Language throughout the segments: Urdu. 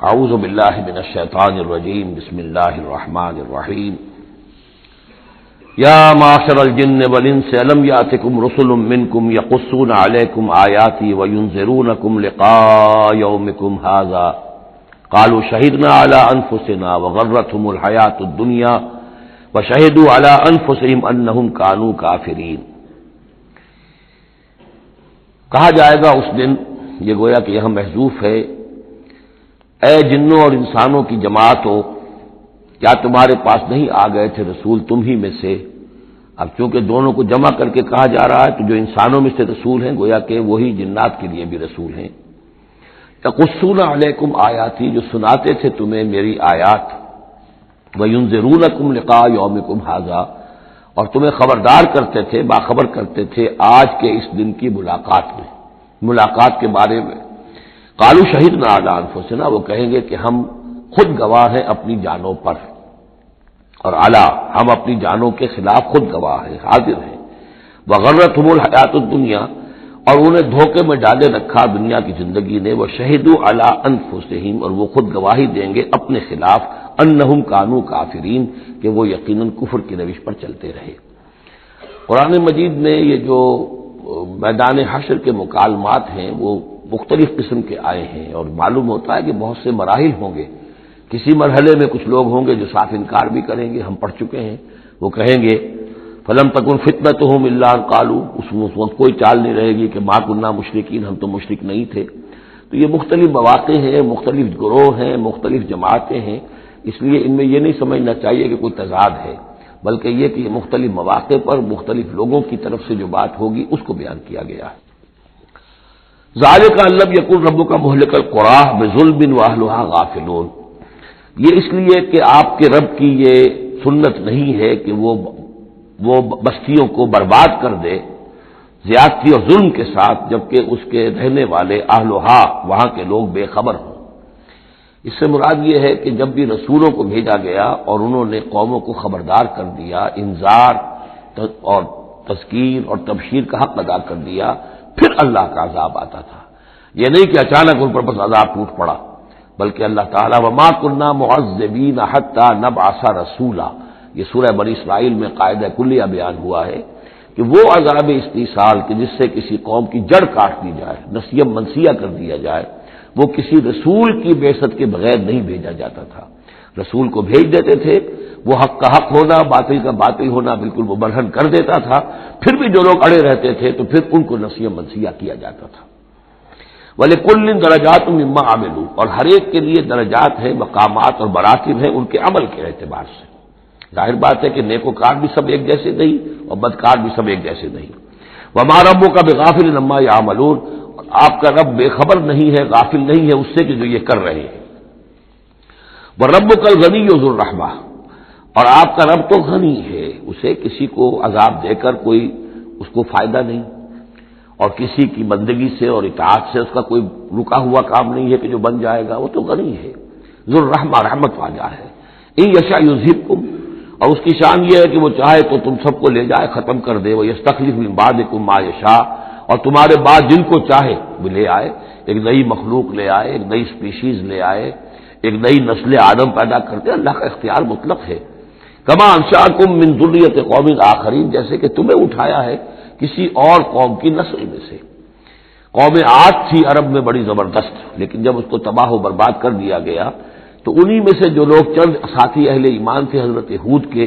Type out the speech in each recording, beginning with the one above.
اعوذ باللہ من الشیطان الرجیم بسم اللہ الرحمن الرحیم یا معشر الجن والانس الم یاتکم رسل منکم یقصون علیکم آیاتی وینذرونکم لقاء یومکم ھذا قالوا شہدنا علی انفسنا وغرتهم الحیاۃ الدنیا وشہدوا علی انفسهم انہم کانوا کافرین۔ کہا جائے گا اس دن، یہ گویا کہ یہاں محذوف ہے، اے جنوں اور انسانوں کی جماعتوں، کیا تمہارے پاس نہیں آ گئے تھے رسول تم ہی میں سے؟ اب چونکہ دونوں کو جمع کر کے کہا جا رہا ہے تو جو انسانوں میں سے رسول ہیں گویا کہ وہی جنات کے لیے بھی رسول ہیں۔ یقصون علیکم آیاتی، جو سناتے تھے تمہیں میری آیات، وینذرونکم لقاء یومکم ھذا، اور تمہیں خبردار کرتے تھے، باخبر کرتے تھے آج کے اس دن کی ملاقات کے بارے میں۔ قالوا شہدنا علی انفسنا، وہ کہیں گے کہ ہم خود گواہ ہیں اپنی جانوں پر، اور علی، ہم اپنی جانوں کے خلاف خود گواہ ہیں، حاضر ہیں۔ وغرتهم الحیاۃ الدنیا، اور انہیں دھوکے میں ڈالے رکھا دنیا کی زندگی نے، وشہدوا علی انفسہم، اور وہ خود گواہی دیں گے اپنے خلاف، انہم کانوا کافرین، کہ وہ یقیناً کفر کی روش پر چلتے رہے۔ قرآن مجید میں یہ جو میدان حشر کے مکالمات ہیں وہ مختلف قسم کے آئے ہیں، اور معلوم ہوتا ہے کہ بہت سے مراحل ہوں گے۔ کسی مرحلے میں کچھ لوگ ہوں گے جو صاف انکار بھی کریں گے، ہم پڑھ چکے ہیں، وہ کہیں گے فلم تکن فتنتہم الا ان قالوا، اس وقت کوئی چال نہیں رہے گی کہ ما کنا مشرکین، ہم تو مشرک نہیں تھے۔ تو یہ مختلف مواقع ہیں، مختلف گروہ ہیں، مختلف جماعتیں ہیں، اس لیے ان میں یہ نہیں سمجھنا چاہیے کہ کوئی تضاد ہے، بلکہ یہ کہ یہ مختلف مواقع پر مختلف لوگوں کی طرف سے جو بات ہوگی اس کو بیان کیا گیا ہے۔ ذالک ان لم یکن ربک مہلک القری بظلم واہلھا غافلون، یہ اس لیے کہ آپ کے رب کی یہ سنت نہیں ہے کہ وہ بستیوں کو برباد کر دے زیادتی اور ظلم کے ساتھ، جبکہ اس کے رہنے والے اہلھا، وہاں کے لوگ بے خبر ہوں۔ اس سے مراد یہ ہے کہ جب بھی رسولوں کو بھیجا گیا اور انہوں نے قوموں کو خبردار کر دیا، انذار اور تذکیر اور تبشیر کا حق ادا کر دیا، پھر اللہ کا عذاب آتا تھا۔ یہ نہیں کہ اچانک ان پر بس عذاب ٹوٹ پڑا، بلکہ اللہ تعالیٰ وما كنا معذبین حتی نبعث رسولا، یہ سورہ بنی اسرائیل میں قاعدہ کلیہ بیان ہوا ہے کہ وہ عذاب استیصال کہ جس سے کسی قوم کی جڑ کاٹ دی جائے، نسیم منسیہ کر دیا جائے، وہ کسی رسول کی بعثت کے بغیر نہیں بھیجا جاتا تھا۔ رسول کو بھیج دیتے تھے، وہ حق کا حق ہونا، باطل کا باطل ہونا بالکل مبرہن کر دیتا تھا، پھر بھی جو لوگ اڑے رہتے تھے تو پھر ان کو نسیم منسیہ کیا جاتا تھا۔ وَلِكُلٍّ دَرَجَاتٌ مِّمَّا عَمِلُوا، اور ہر ایک کے لیے درجات ہیں، مقامات اور مراتب ہیں ان کے عمل کے اعتبار سے۔ ظاہر بات ہے کہ نیکوکار بھی سب ایک جیسے نہیں اور بدکار بھی سب ایک جیسے نہیں۔ وَمَا رَبُّكَ بِغَافِلٍ عَمَّا يَعْمَلُونَ، آپ کا رب بے خبر نہیں ہے، غافل نہیں ہے اس سے کہ جو یہ کر رہے ہیں۔ وَرَبُّكَ الْغَنِيُّ ذُو الرَّحْمَةِ، اور آپ کا رب تو غنی ہے، اسے کسی کو عذاب دے کر کوئی اس کو فائدہ نہیں، اور کسی کی بندگی سے اور اطاعت سے اس کا کوئی رکا ہوا کام نہیں ہے کہ جو بن جائے گا، وہ تو غنی ہے، ذو الرحمہ، رحمت والا ہے۔ ان یشاء یذھبکم، اور اس کی شان یہ ہے کہ وہ چاہے تو تم سب کو لے جائے، ختم کر دے، ویستخلف من بعدکم ما یشاء، اور تمہارے بعد جن کو چاہے وہ لے آئے، ایک نئی مخلوق لے آئے، ایک نئی سپیشیز لے آئے، ایک نئی نسل آدم پیدا کرتے، اللہ کا اختیار مطلق ہے۔ کما انشأکم من ذریۃ قوم آخرین، جیسے کہ تمہیں اٹھایا ہے کسی اور قوم کی نسل میں سے۔ قوم عاد تھی عرب میں بڑی زبردست، لیکن جب اس کو تباہ و برباد کر دیا گیا تو انہی میں سے جو لوگ چند ساتھی اہل ایمان تھے حضرت ہود کے،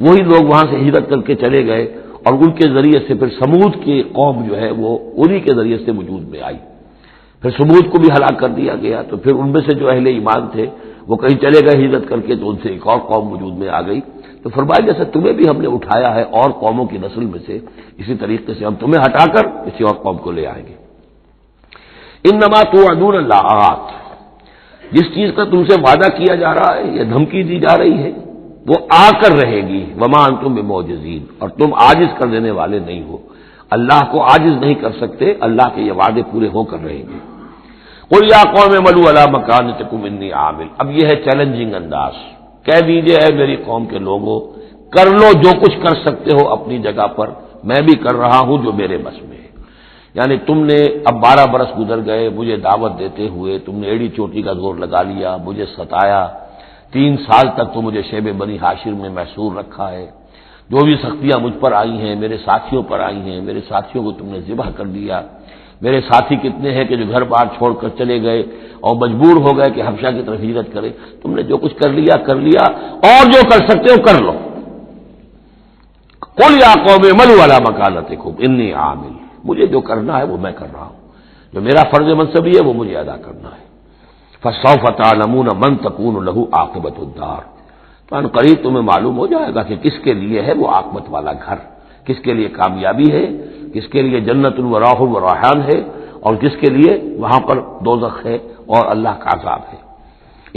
وہی لوگ وہاں سے ہجرت کر کے چلے گئے، اور ان کے ذریعے سے پھر سمود کی قوم جو ہے وہ انہی کے ذریعے سے وجود میں آئی۔ پھر سمود کو بھی ہلاک کر دیا گیا، تو پھر ان میں سے جو اہل ایمان تھے وہ کہیں چلے گئے ہجرت کر کے، تو ان سے ایک اور قوم وجود میں آ گئی۔ تو فرمایا جیسے تمہیں بھی ہم نے اٹھایا ہے اور قوموں کی نسل میں سے، اسی طریقے سے ہم تمہیں ہٹا کر کسی اور قوم کو لے آئیں گے۔ انما توعدون لآت، جس چیز کا تم سے وعدہ کیا جا رہا ہے یا دھمکی دی جا رہی ہے وہ آ کر رہے گی، وما انتم بمعجزین، اور تم عاجز کر دینے والے نہیں ہو، اللہ کو عاجز نہیں کر سکتے، اللہ کے یہ وعدے پورے ہو کر رہیں گے۔ قل یا قوم اعملوا علی مکانتکم انی عامل، اب یہ ہے چیلنجنگ انداز، کہہ دیجئے اے میری قوم کے لوگوں، کر لو جو کچھ کر سکتے ہو اپنی جگہ پر، میں بھی کر رہا ہوں جو میرے بس میں ہے۔ یعنی تم نے اب 12 برس گزر گئے مجھے دعوت دیتے ہوئے، تم نے ایڑی چوٹی کا زور لگا لیا، مجھے ستایا، 3 سال تک تو مجھے شیب بنی ہاشم میں محصور رکھا ہے، جو بھی سختیاں مجھ پر آئی ہیں، میرے ساتھیوں پر آئی ہیں، میرے ساتھیوں کو تم نے ذبح کر دیا، میرے ساتھی کتنے ہیں کہ جو گھر بار چھوڑ کر چلے گئے اور مجبور ہو گئے کہ حبشہ کی طرف ہجرت کرے، تم نے جو کچھ کر لیا اور جو کر سکتے ہو کر لو۔ قل یا قوم اعملوا علی مکانتکم انی عامل، مجھے جو کرنا ہے وہ میں کر رہا ہوں، جو میرا فرض منصبی ہے وہ مجھے ادا کرنا ہے۔ فسوف تعلمون من تکون له عاقبۃ الدار، تو ان قریب تمہیں معلوم ہو جائے گا کہ کس کے لیے ہے وہ عاقبت والا گھر، کس کے لیے کامیابی ہے، کس کے لیے جنت و راح و ریحان ہے، اور کس کے لیے وہاں پر دوزخ ہے اور اللہ کا عذاب ہے۔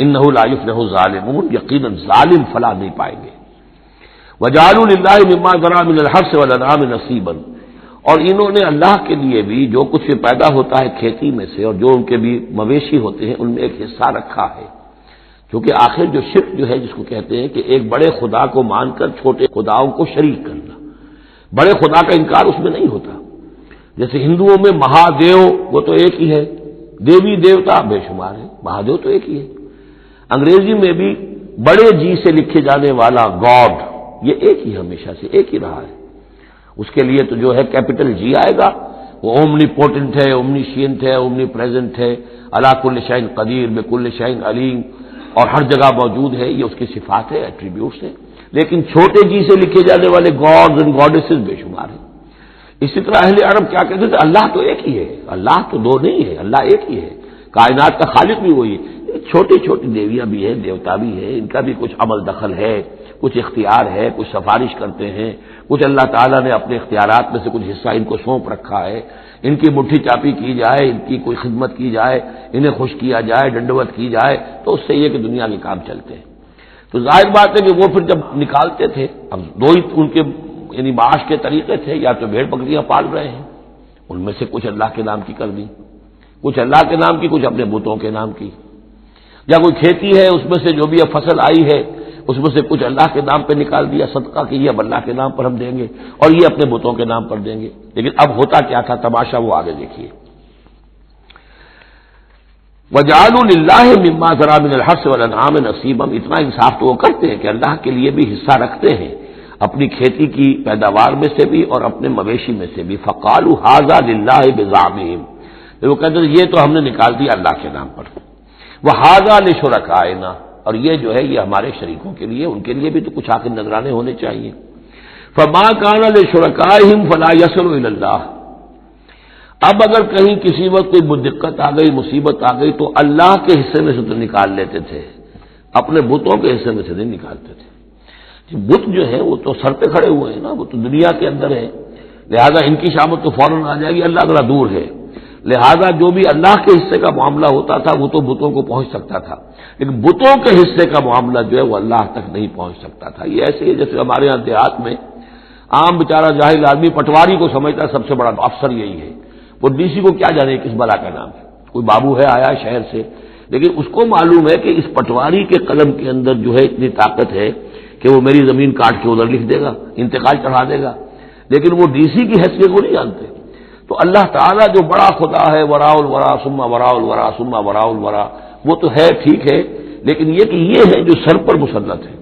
انہ لا یفلح الظالمون، یقیناً ظالم فلاح نہیں پائیں گے۔ وجعلوا للہ مما ذرا من الحرث والانعام نصیبا، اور انہوں نے اللہ کے لیے بھی جو کچھ پیدا ہوتا ہے کھیتی میں سے اور جو ان کے بھی مویشی ہوتے ہیں ان میں ایک حصہ رکھا ہے، کیونکہ آخر جو شرک جو ہے جس کو کہتے ہیں کہ ایک بڑے خدا کو مان کر چھوٹے خداؤں کو شریک کرنا، بڑے خدا کا انکار اس میں نہیں ہوتا۔ جیسے ہندوؤں میں مہادیو وہ تو ایک ہی ہے، دیوی دیوتا بے شمار ہے، مہادیو تو ایک ہی ہے۔ انگریزی میں بھی بڑے جی سے لکھے جانے والا گاڈ یہ ایک ہی ہمیشہ سے ایک ہی رہا ہے، اس کے لیے تو جو ہے کیپٹل جی آئے گا، وہ اومنی پوٹنٹ ہے، اومنی شینٹ ہے، اومنی پریزنٹ ہے، علی کل شیء قدیر بکل شیء علیم، اور ہر جگہ موجود ہے، یہ اس کی صفات ہے، ایٹریبیوٹس ہیں۔ لیکن چھوٹے جی سے لکھے جانے والے گاڈز اینڈ گاڈیسز بے شمار ہیں۔ اسی طرح اہل عرب کیا کہتے تھے، اللہ تو ایک ہی ہے، اللہ تو دو نہیں ہے، اللہ ایک ہی ہے، کائنات کا خالق بھی وہی ہے۔ چھوٹی چھوٹی دیویاں بھی ہیں، دیوتا بھی ہیں، ان کا بھی کچھ عمل دخل ہے، کچھ اختیار ہے، کچھ سفارش کرتے ہیں، کچھ اللہ تعالیٰ نے اپنے اختیارات میں سے کچھ حصہ ان کو سونپ رکھا ہے، ان کی مٹھی چاپی کی جائے، ان کی کوئی خدمت کی جائے، انہیں خوش کیا جائے، ڈنڈوت کی جائے، تو اس سے یہ کہ دنیا کے کام چلتے ہیں۔ تو ظاہر بات ہے کہ وہ پھر جب نکالتے تھے، اب دو ہی ان کے یعنی معاش کے طریقے تھے، یا تو بھیڑ بکریاں پال رہے ہیں، ان میں سے کچھ اللہ کے نام کی کر دی، کچھ اللہ کے نام کی، کچھ اپنے بتوں کے نام کی، یا کوئی کھیتی ہے اس میں سے جو بھی اب فصل آئی ہے اس میں سے کچھ اللہ کے نام پہ نکال دیا، صدقہ کہ یہ اب اللہ کے نام پر ہم دیں گے اور یہ اپنے بتوں کے نام پر دیں گے۔ لیکن اب ہوتا کیا تھا تماشا وہ آگے دیکھیے۔ وجعلوا للہ مما ذرا من الحرث والانعام نصیبا، اتنا انصاف تو وہ کرتے ہیں کہ اللہ کے لیے بھی حصہ رکھتے ہیں اپنی کھیتی کی پیداوار میں سے بھی اور اپنے مویشی میں سے بھی۔ فقالوا ھذا للہ بزعمہم، وہ کہتے ہیں یہ تو ہم نے نکال دیا اللہ کے نام پر، وھذا لشرکائنا، اور یہ جو ہے یہ ہمارے شریکوں کے لیے، ان کے لیے بھی تو کچھ آخر نذرانے ہونے چاہیے۔ فما کان لشرکائہم فلا یصل الی اللہ، اب اگر کہیں کسی وقت کوئی دقت آ گئی، مصیبت آ گئی، تو اللہ کے حصے میں سے تو نکال لیتے تھے، اپنے بتوں کے حصے میں سے نہیں نکالتے تھے۔ بت جو ہے وہ تو سر پہ کھڑے ہوئے ہیں نا، وہ تو دنیا کے اندر ہے، لہذا ان کی شامت تو فوراً آ جائے گی، اللہ ذرا دور ہے، لہذا جو بھی اللہ کے حصے کا معاملہ ہوتا تھا وہ تو بتوں کو پہنچ سکتا تھا، لیکن بتوں کے حصے کا معاملہ جو ہے وہ اللہ تک نہیں پہنچ سکتا تھا۔ یہ ایسے ہی جیسے ہمارے یہاں دیہات میں عام بیچارہ جاہل آدمی پٹواری کو سمجھتا ہے سب سے بڑا افسر یہی ہے، وہ ڈی سی کو کیا جانے کس بلا کا نام ہے، کوئی بابو ہے آیا شہر سے، لیکن اس کو معلوم ہے کہ اس پٹواری کے قلم کے اندر جو ہے اتنی طاقت ہے کہ وہ میری زمین کاٹ کے ادھر لکھ دے گا، انتقال چڑھا دے گا، لیکن وہ ڈی سی کی حیثیت کو نہیں جانتے۔ تو اللہ تعالیٰ جو بڑا خدا ہے، وراء الورا ثم وراء الورا ثم وراء الورا، وہ تو ہے ٹھیک ہے، لیکن یہ کہ یہ ہے جو سر پر مسلط ہے۔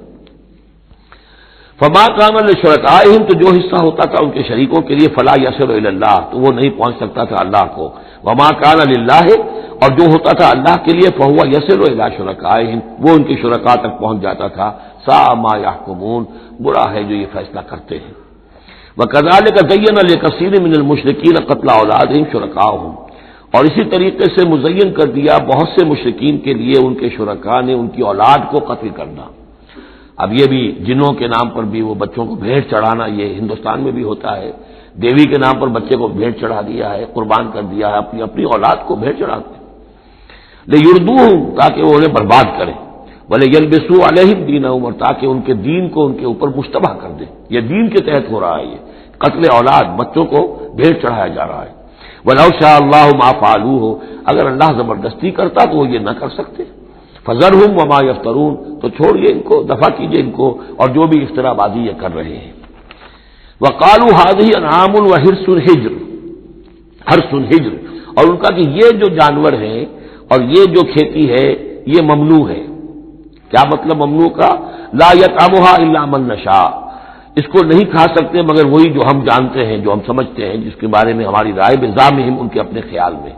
فما کان لشرکائہم، تو جو حصہ ہوتا تھا ان کے شریکوں کے لیے، فلا یصل الی اللہ، تو وہ نہیں پہنچ سکتا تھا اللہ کو۔ وما کان للہ، اور جو ہوتا تھا اللہ کے لیے، فہو یصل الی شرکائہم، وہ ان کے شرکاء تک پہنچ جاتا تھا۔ ساء ما یحکمون، برا ہے جو یہ فیصلہ کرتے ہیں۔ وَكَذَلِكَ زَيَّنَ لِكَثِيرٍ مِّنَ الْمُشْرِكِينَ قَتْلَ أَوْلَادِهِمْ شُرَكَاؤُهُمْ، اور اسی طریقے سے مزین کر دیا بہت سے مشرکین کے لیے ان کے شرکاء نے ان کی اولاد کو قتل کرنا۔ اب یہ بھی جنوں کے نام پر بھی وہ بچوں کو بھیڑ چڑھانا، یہ ہندوستان میں بھی ہوتا ہے، دیوی کے نام پر بچے کو بھیڑ چڑھا دیا ہے، قربان کر دیا ہے، اپنی اولاد کو بھیڑ چڑھاتے ہیں، لِيُرْدُوهُمْ، تاکہ وہ انہیں برباد کریں، وَلِيَلْبِسُوا عَلَيْهِمْ دِينَهُمْ، اور تاکہ ان کے دین کو ان کے اوپر مشتبہ کر دیں۔ یہ دین کے تحت ہو رہا ہے، یہ قتل اولاد، بچوں کو بھیڑ چڑھایا جا رہا ہے۔ وَلَوْ شَاءَ اللَّهُ مَا فَعَلُوهُ، اگر اللہ زبردستی کرتا تو وہ یہ نہ کر سکتے۔ فَذَرْهُمْ وَمَا يَفْتَرُونَ، تو چھوڑیے ان کو، دفع کیجیے ان کو اور جو بھی افترا بازی یہ کر رہے ہیں۔ وَقَالُوا هَٰذِهِ أَنْعَامٌ وَحِرْثٌ حِجْرٌ، حرث ہجر، اور ان کا کہ یہ جو جانور ہیں اور یہ جو کھیتی ہے یہ ممنوع ہے۔ کیا مطلب ممنوع کا؟ لا یطعمھا الا من نشاء، اس کو نہیں کھا سکتے مگر وہی جو ہم جانتے ہیں، جو ہم سمجھتے ہیں، جس کے بارے میں ہماری رائے بزعمہم، ان کے اپنے خیال میں۔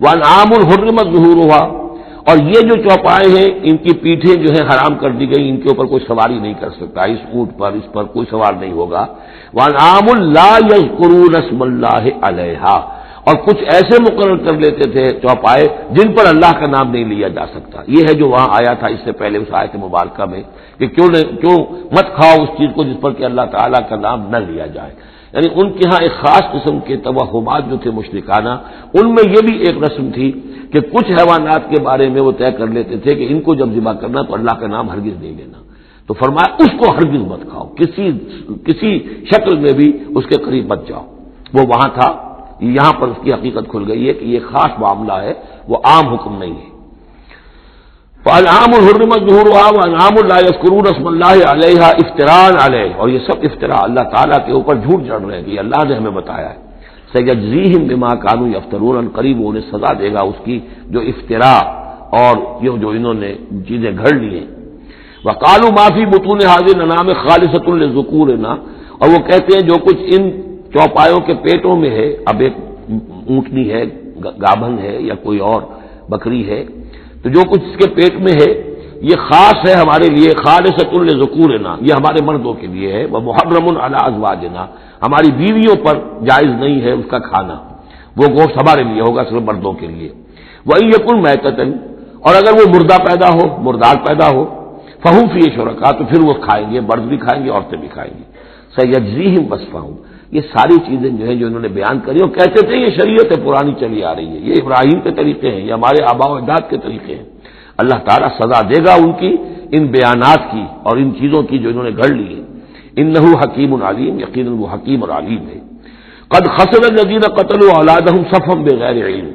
وانعام حرمت ظہورھا، اور یہ جو چوپائے ہیں ان کی پیٹھیں جو ہے حرام کر دی گئی، ان کے اوپر کوئی سواری نہیں کر سکتا، اس اونٹ پر اس پر کوئی سوار نہیں ہوگا۔ وانعام لا یذکرون اسم اللہ علیہا، اور کچھ ایسے مقرر کر لیتے تھے چوپائے جن پر اللہ کا نام نہیں لیا جا سکتا۔ یہ ہے جو وہاں آیا تھا اس سے پہلے اس آیت مبارکہ میں کہ کیوں مت کھاؤ اس چیز کو جس پر کہ اللہ تعالیٰ کا نام نہ لیا جائے۔ یعنی ان کے ہاں ایک خاص قسم کے توہمات جو تھے مشرکانہ، ان میں یہ بھی ایک رسم تھی کہ کچھ حیوانات کے بارے میں وہ طے کر لیتے تھے کہ ان کو جب ذبح کرنا تو اللہ کا نام ہرگز نہیں لینا، تو فرمایا اس کو ہرگز مت کھاؤ، کسی شکل میں بھی اس کے قریب مت جاؤ۔ وہ وہاں تھا، یہاں پر اس کی حقیقت کھل گئی ہے کہ یہ خاص معاملہ ہے، وہ عام حکم نہیں ہے۔ فَأَنْعَامٌ حُرِّمَتْ ظُهُورُهَا وَأَنْعَامٌ لَا يَذْكُرُونَ اسْمَ اللَّهِ عَلَيْهَا افْتِرَاءً عَلَيْهِ، اور یہ سب افطرا اللہ تعالیٰ کے اوپر جھوٹ جڑ رہے ہیں، یہ اللہ نے ہمیں بتایا ہے۔ سَيَجْزِيهِمْ بِمَا كَانُوا يَفْتَرُونَ، قریب انہیں سزا دے گا اس کی جو افطرا اور یہ جو انہوں نے چیزیں گھڑ لی ہیں۔ وَقَالُوا مَا فِي بُطُونِ هَٰذِهِ الْأَنْعَامِ خَالِصَةٌ لِّذُكُورِنَا، اور وہ کہتے ہیں جو کچھ ان چوپایوں کے پیٹوں میں ہے، اب ایک اونٹنی ہے، گابھن ہے یا کوئی اور بکری ہے، تو جو کچھ اس کے پیٹ میں ہے یہ خاص ہے ہمارے لیے، خالصۃ لذکورنا، یہ ہمارے مردوں کے لیے ہے، ومحرم علی ازواجنا، ہماری بیویوں پر جائز نہیں ہے اس کا کھانا، وہ گوشت ہمارے لیے ہوگا صرف مردوں کے لیے۔ وَإِن يَكُن مَيْتَةً، اور اگر وہ مردہ پیدا ہو، مردار پیدا ہو، فَهُمْ فِيهِ شُرَكَاء، تو پھر وہ کھائیں گے، مرد بھی کھائیں گے، عورتیں بھی کھائیں گی۔ سَيَجْزِيهِمْ وَصْفَهُمْ، یہ ساری چیزیں جو ہیں جو انہوں نے بیان کری، اور کہتے تھے یہ شریعت ہے، پرانی چلی آ رہی ہے، یہ ابراہیم کے طریقے ہیں، یہ ہمارے آباء و اجداد کے طریقے ہیں۔ اللہ تعالیٰ سزا دے گا ان کی ان بیانات کی اور ان چیزوں کی جو انہوں نے گھڑ لی ہے۔ انہ حکیم علیم، یقیناً وہ حکیم اور علیم ہے۔ قد خسر الذین قتلوا اولادہم صفحا بغیر علم،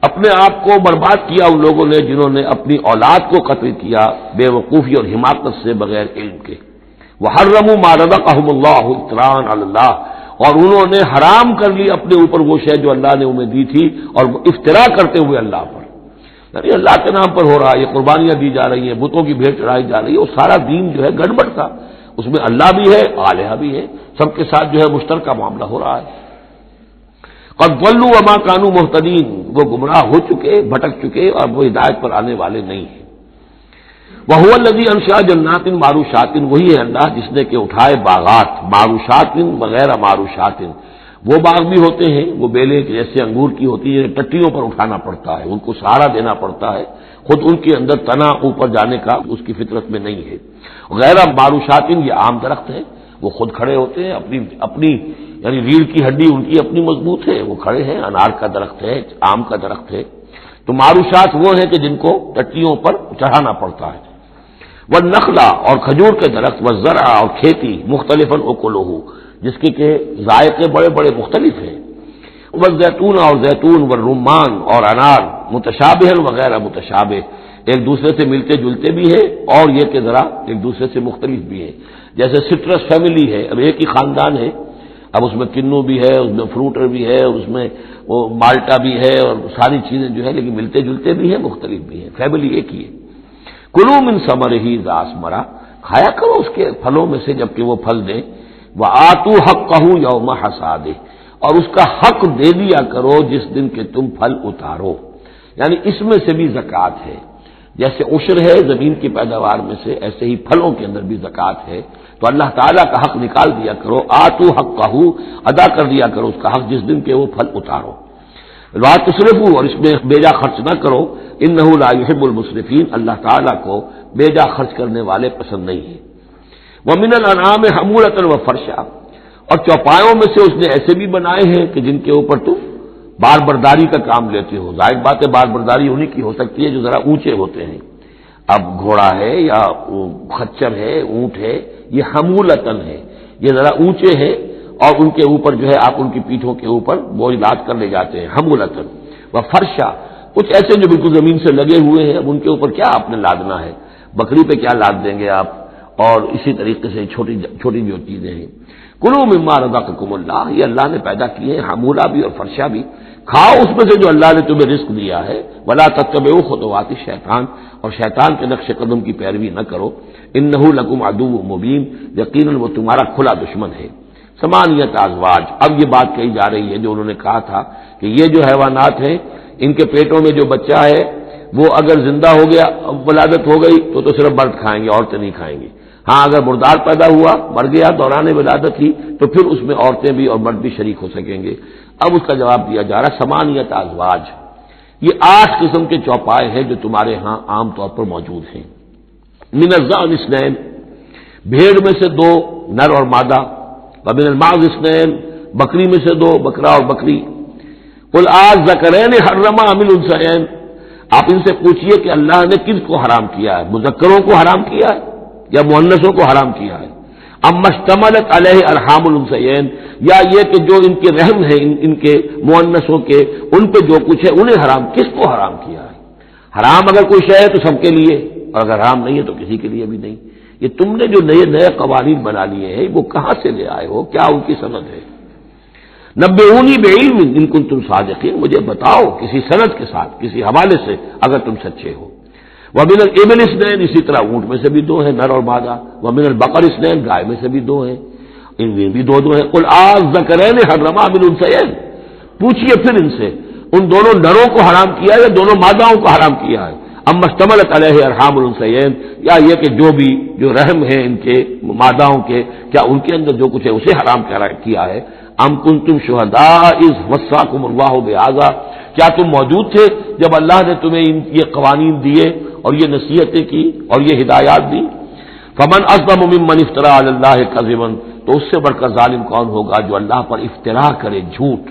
اپنے آپ کو برباد کیا ان لوگوں نے جنہوں نے اپنی اولاد کو قتل کیا بے وقوفی اور حماقت سے، بغیر علم کے۔ وحرموا ما رزقهم اللہ افتراء علی اللہ، اور انہوں نے حرام کر لی اپنے اوپر وہ شے جو اللہ نے انہیں دی تھی، اور افتراء کرتے ہوئے اللہ پر، یعنی اللہ کے نام پر ہو رہا ہے، یہ قربانیاں دی جا رہی ہیں، بتوں کی بھیٹ چڑھائی جا رہی ہے، وہ سارا دین جو ہے گڑبڑ تھا، اس میں اللہ بھی ہے، آلہہ بھی ہے، سب کے ساتھ جو ہے مشترکہ معاملہ ہو رہا ہے۔ قد ضلوا وما كانوا مهتدين، وہ گمراہ ہو چکے، بھٹک چکے، اور وہ ہدایت پر آنے والے نہیں ہیں۔ وهو الذي انشأ جنات معروشات، وہی ہے اللہ جس نے کہ اٹھائے باغات، معروشات بغیر معروشات، وہ باغ بھی ہوتے ہیں وہ بیلے جیسے انگور کی ہوتی ہے، ٹٹیوں پر اٹھانا پڑتا ہے، ان کو سہارا دینا پڑتا ہے، خود ان کے اندر تنا اوپر جانے کا اس کی فطرت میں نہیں ہے۔ غیر معروشات، یہ عام درخت ہیں، وہ خود کھڑے ہوتے ہیں، اپنی یعنی ریڑھ کی ہڈی ان کی اپنی مضبوط ہے، وہ کھڑے ہیں، انار کا درخت ہے، آم کا درخت ہے۔ تو معروشات وہ ہیں کہ جن کو ٹٹیوں پر چڑھانا پڑتا ہے۔ والنخلا، اور کھجور کے درخت، والزرع، اور کھیتی، مختلفاً اکلہ، جس کے کہ ذائقے بڑے بڑے مختلف ہیں۔ والزیتون، اور زیتون، والرمان، اور انار، متشابہ وغیر متشابہ، ایک دوسرے سے ملتے جلتے بھی ہیں اور یہ کہ ذرا ایک دوسرے سے مختلف بھی ہیں۔ جیسے سٹرس فیملی ہے، اب ایک ہی خاندان ہے، اب اس میں کنو بھی ہے، اس میں فروٹر بھی ہے، اس میں وہ مالٹا بھی ہے، اور ساری چیزیں جو ہے لیکن ملتے جلتے بھی ہیں، مختلف بھی ہیں، فیملی ایک ہی ہے۔ کلوا من ثمرہ اذا اثمر، کھایا کرو اس کے پھلوں میں سے جبکہ وہ پھل دیں۔ وآتوا حقہ یوم حصادہ، اور اس کا حق دے دیا کرو جس دن کہ تم پھل اتارو، یعنی اس میں سے بھی زکوٰۃ ہے، جیسے عشر ہے زمین کی پیداوار میں سے، ایسے ہی پھلوں کے اندر بھی زکوٰۃ ہے، تو اللہ تعالیٰ کا حق نکال دیا کرو، آتوا حقہ، ادا کر دیا کرو اس کا حق جس دن کہ وہ پھل اتارو۔ لا تسرفوا، اور اس میں بیجا خرچ نہ کرو، انہ لا یحب المسرفین، اللہ تعالیٰ کو بیجا خرچ کرنے والے پسند نہیں ہیں۔ ومن الانعام حمولۃ وفرشا، اور چوپایوں میں سے اس نے ایسے بھی بنائے ہیں کہ جن کے اوپر تم بار برداری کا کام لیتے ہو۔ ظاہر بات ہے بار برداری انہی کی ہو سکتی ہے جو ذرا اونچے ہوتے ہیں، اب گھوڑا ہے یا خچر ہے، اونٹ ہے، یہ حمولتن ہے، یہ ذرا اونچے ہیں اور ان کے اوپر جو ہے آپ ان کی پیٹھوں کے اوپر بوجھ لاد کر لے جاتے ہیں، حمولتن وفرشا، کچھ ایسے جو بالکل زمین سے لگے ہوئے ہیں، اب ان کے اوپر کیا آپ نے لادنا ہے، بکری پہ کیا لاد دیں گے آپ، اور اسی طریقے سے چھوٹی چھوٹی جو چیزیں ہیں۔ کلوا مما رزقکم اللہ، یہ اللہ نے پیدا کیے ہیں، حمولہ بھی اور فرشا بھی، کھاؤ اس میں سے جو اللہ نے تمہیں رزق دیا ہے، ولا تتبعوا خطوات الشیطان، اور شیطان کے نقش قدم کی پیروی نہ کرو، انہ لکم عدو مبین، یقیناً وہ تمہارا کھلا دشمن ہے۔ ثمانیۃ ازواج، اب یہ بات کہی جا رہی ہے جو انہوں نے کہا تھا کہ یہ جو حیوانات ہیں ان کے پیٹوں میں جو بچہ ہے وہ اگر زندہ ہو گیا، ولادت ہو گئی تو صرف مرد کھائیں گے، عورتیں نہیں کھائیں گے۔ ہاں اگر مردار پیدا ہوا، مر گیا دوران ولادت ہی، تو پھر اس میں عورتیں بھی اور مرد بھی شریک ہو سکیں گے۔ اب اس کا جواب دیا جا رہا ہے ثمانیۃ ازواج، یہ 8 قسم کے چوپائے ہیں جو تمہارے ہاں عام طور پر موجود ہیں۔ من الضأن اثنین، بھیڑ میں سے 2 نر اور مادہ، ومن المعز اثنین، بکری میں سے 2 بکرا اور بکری۔ قل آذکرین حرم ام الانثیین، آپ ان سے پوچھئے کہ اللہ نے کس کو حرام کیا ہے، مذکروں کو حرام کیا ہے یا مؤنثوں کو حرام کیا ہے؟ اما اشتملت علیہ ارحام الانثیین، یا یہ کہ جو ان کے رحم ہے ان کے مؤنثوں کے، ان پہ جو کچھ ہے انہیں حرام، کس کو حرام کیا ہے؟ حرام اگر کوئی شے ہے تو سب کے لیے، اور اگر حرام نہیں ہے تو کسی کے لیے بھی نہیں۔ یہ تم نے جو نئے قوانین بنا لیے ہیں وہ کہاں سے لے آئے ہو، کیا ان کی سند ہے؟ نبئونی بعلم ان کنتم صادقین، مجھے بتاؤ کسی سند کے ساتھ، کسی حوالے سے اگر تم سچے ہو۔ ومن الابل اثنین، اسی طرح اونٹ میں سے بھی 2 ہیں نر اور مادہ۔ ومن البقر اثنین، گائے میں سے بھی 2 ہیں، ان میں بھی 2 ہیں۔ قل آذکرین حرم ام الانثیین، پوچھئے پھر ان سے ان دونوں نروں کو حرام کیا ہے یا دونوں ماداؤں کو حرام کیا ہے؟ اما اشتملت علیہ ارحام الانثیین، یا یہ کہ جو رحم ہے ان کے ماداؤں کے، کیا ان کے اندر جو کچھ ہے اسے حرام کیا ہے؟ ام کنتم شہداء اذ وصاکم اللہ بہذا، کیا تم موجود تھے جب اللہ نے تمہیں یہ قوانین دیے اور یہ نصیحتیں کی اور یہ ہدایات دی؟ فمن اظلم ممن افترى علی اللہ کذبا، تو اس سے بڑھ کر ظالم کون ہوگا جو اللہ پر افترا کرے، جھوٹ